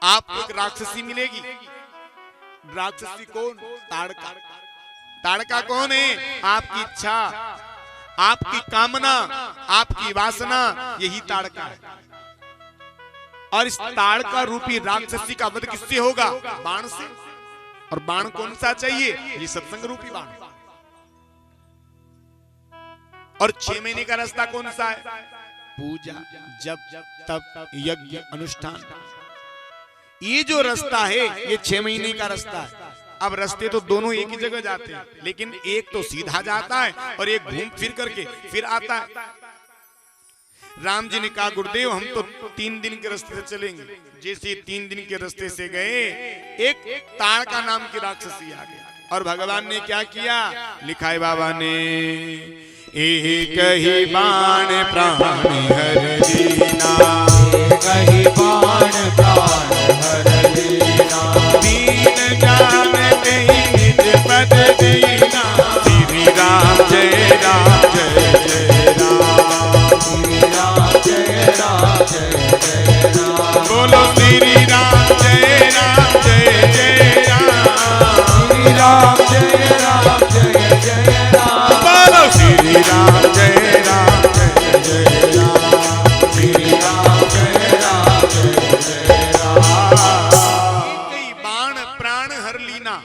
आपको एक राक्षसी मिलेगी। राक्षसी कौन? ताड़का। ताड़का कौन है? आपकी इच्छा, आपकी कामना, आपकी वासना, यही ताड़का है। और इस ताड़का रूपी राक्षसी का वध किससे होगा? बाण से। और बाण कौन सा चाहिए? ये सत्संग रूपी बाण। और 6 महीने का रास्ता कौन सा है? पूजा, जप, तप, यज्ञ, अनुष्ठान। ये जो रास्ता है ये 6 महीने का रास्ता है। अब रास्ते तो दोनों एक ही जगह जाते हैं, लेकिन एक तो सीधा जाता है और एक घूम फिर करके फिर आता है। राम जी ने कहा गुरुदेव हम तो 3 दिन के रास्ते से चलेंगे। जैसे 3 दिन के रास्ते से गए, एक ताड़का नाम की राक्षसी आ गई। और भगवान ने क्या किया? लिखा है बाबा ने, एक ही बाण प्राण हर लीना, एक ही बाण प्राण हर लीना, दीन जानते ही निज पद दीना। श्री राम जय राम जय जय राम, श्री राम जय राम जय जय राम, बोलो श्री राम जय राम जय जय राम, श्री राम जय राम जय जय राम, बोलो श्री राम जय राम जय जय राम, श्री राम जय राम जय जय राम। एक ही बाण प्राण हर लीना।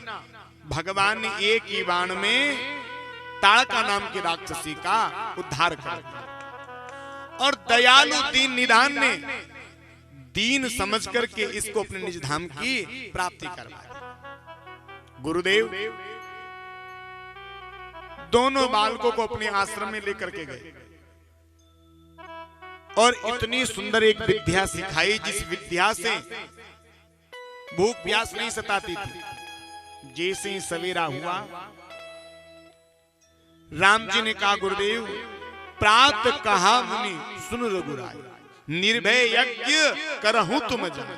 भगवान ने एक ही बाण में ताड़का नाम की राक्षसी का उद्धार कर दिया। और दयालु दीन निधान ने दीन समझ करके इसको अपने निज धाम की प्राप्ति करवाई। गुरुदेव दोनों बालकों को अपने आश्रम में लेकर के गए और इतनी सुंदर एक विद्या सिखाई जिस विद्या से भूख प्यास नहीं सताती थी। जैसे ही सवेरा हुआ, राम जी ने कहा गुरुदेव प्रात कहा मुनि सुन रघुराय, निर्भय यज्ञ करहूं तुम जान।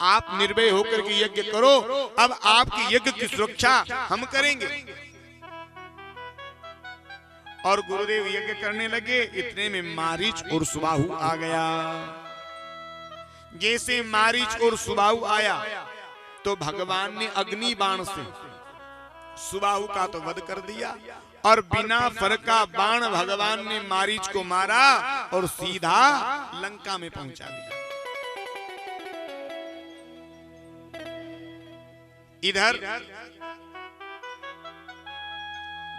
आप निर्भय होकर के यज्ञ करो। अब आपकी यज्ञ की सुरक्षा हम करेंगे। और गुरुदेव यज्ञ करने लगे। इतने में मारीच और सुबाहु आ गया। जैसे मारीच और सुबाहु आया तो भगवान ने अग्नि बाण से सुबाहु का तो वध कर दिया और बिना फर का बाण भगवान ने मारीच को मारा और सीधा लंका में पहुंचा दिया। इधर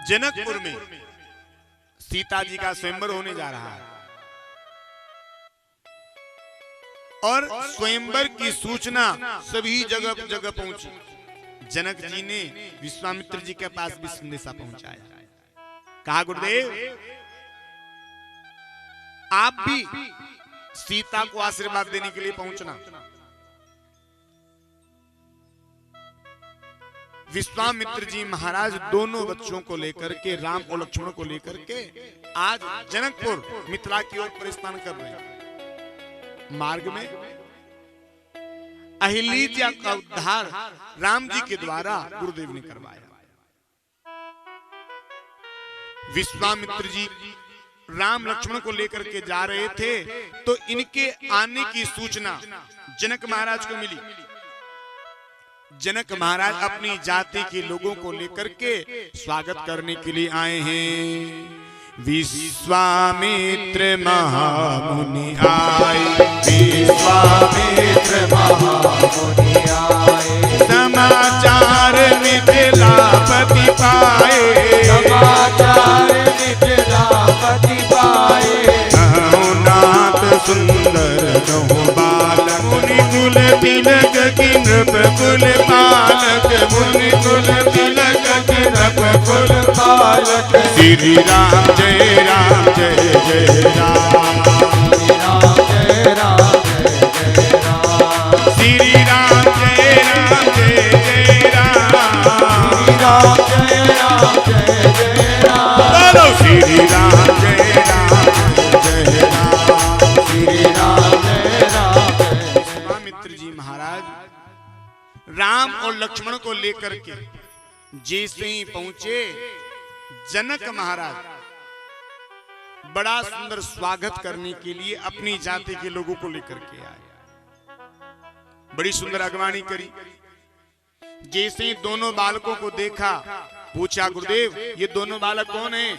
जनकपुर में सीता जी का स्वयंवर होने जा रहा है और स्वयंवर की सूचना सभी जगह जगह पहुंची। जनक जी ने विश्वामित्र जी के पास भी संदेशा पहुंचाया। कहा गुरुदेव आप भी सीता को आशीर्वाद देने के लिए पहुंचना। विश्वामित्र जी महाराज दोनों बच्चों को लेकर के, राम और लक्ष्मण को लेकर के आज जनकपुर मिथिला की ओर प्रस्थान कर रहे हैं। मार्ग में अहिल्या का उद्धार राम जी के द्वारा गुरुदेव ने करवाया। विश्वामित्र जी राम लक्ष्मण को लेकर के जा रहे थे तो इनके आने की सूचना जनक महाराज को मिली। जनक महाराज अपनी जाति के लोगों को लेकर के स्वागत करने के लिए आए हैं। विश्वामित्र महामुनि आए, विश्वामित्र महामुनि आए, समाचार मिथिलापति पाए, समाचार मिथिलापति पाए। नाथ सुंदर कहो बालक, मुनि कुल तिलक की नृप कुल पालक, मुनि कुल तिलक की नृप कुल पालक। श्री राम जय राम जय जय राम, श्री राम जय राम जय जय राम, श्री राम जय राम जय जय राम, राम और लक्ष्मण को लेकर के जैसे ही पहुंचे, जनक महाराज बड़ा सुंदर स्वागत करने के लिए अपनी जाति के लोगों को लेकर के आए। बड़ी सुंदर अगवानी करी। जैसे ही दोनों बालकों को देखा, पूछा गुरुदेव ये दोनों बालक कौन हैं?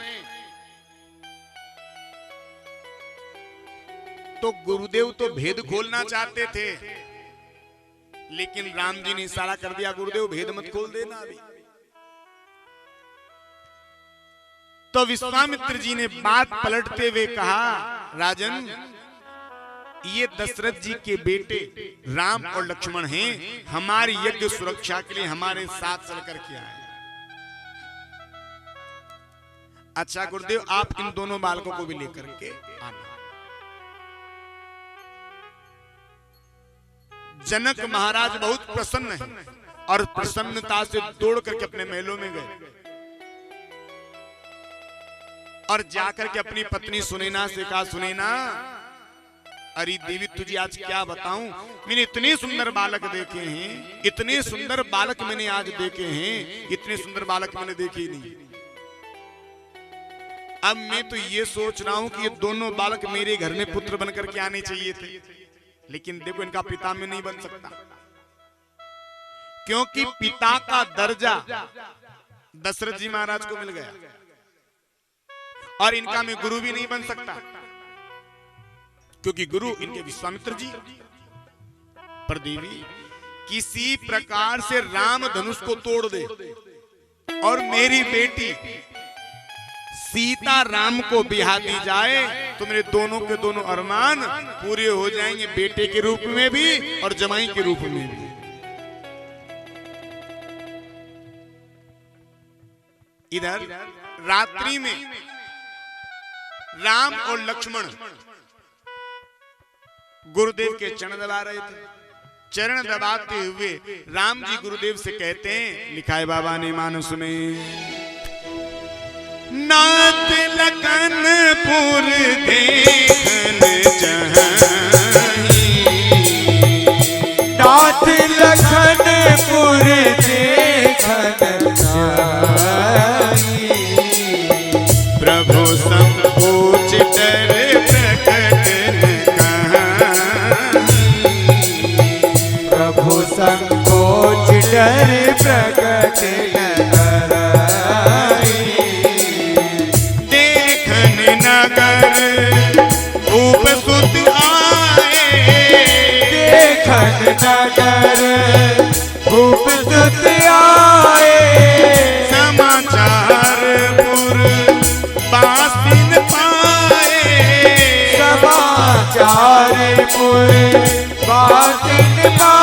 तो गुरुदेव तो भेद खोलना चाहते थे, लेकिन राम जी ने इशारा कर दिया, गुरुदेव भेद मत खोल देना अभी। तो विश्वामित्र जी ने बात पलटते हुए कहा, राजन ये दशरथ जी के बेटे राम और लक्ष्मण हैं, हमारी यज्ञ सुरक्षा के लिए हमारे साथ चल करके आए। अच्छा गुरुदेव आप इन दोनों बालकों को भी लेकर के आना। जनक महाराज बहुत प्रसन्न हैं और प्रसन्नता से दौड़ करके अपने महलों में गए और जाकर के अपनी पत्नी सुनैना से कहा, सुनैना अरे देवी तुझे आज क्या बताऊं, मैंने इतने सुंदर बालक देखे हैं, इतने सुंदर बालक मैंने आज देखे हैं, इतने सुंदर बालक मैंने देखे ही नहीं। अब मैं तो ये सोच रहा हूं कि ये दोनों बालक मेरे घर में पुत्र बनकर के आने चाहिए थे, लेकिन देखो इनका पिता में नहीं बन सकता, क्योंकि पिता का दर्जा दशरथ जी महाराज को मिल गया और इनका मैं गुरु भी नहीं बन सकता, क्योंकि गुरु इनके विश्वामित्र जी। पर देवी किसी प्रकार से राम धनुष को तोड़ दे और मेरी बेटी सीता राम को बिहा दी जाए तो मेरे दोनों के दोनों अरमान पूरे हो जाएंगे, बेटे के रूप में भी और जमाई के रूप में भी। इधर रात्रि में राम और लक्ष्मण गुरुदेव के चरण दबा रहे थे। चरण दबाते हुए राम जी गुरुदेव से कहते हैं, लिखा है बाबा ने मानस में, नाथ लखनपुर देखन चाही, नाथ लखनपुर देखन चाही, प्रभु संकोच डर प्रकट प्रभु संकोच डर प्रकट देखन नगर भूप सुत आए, देखन नगर भूप सुत आए, समाचार पुर बासिन पाए, समाचार पुर बासिन पाए,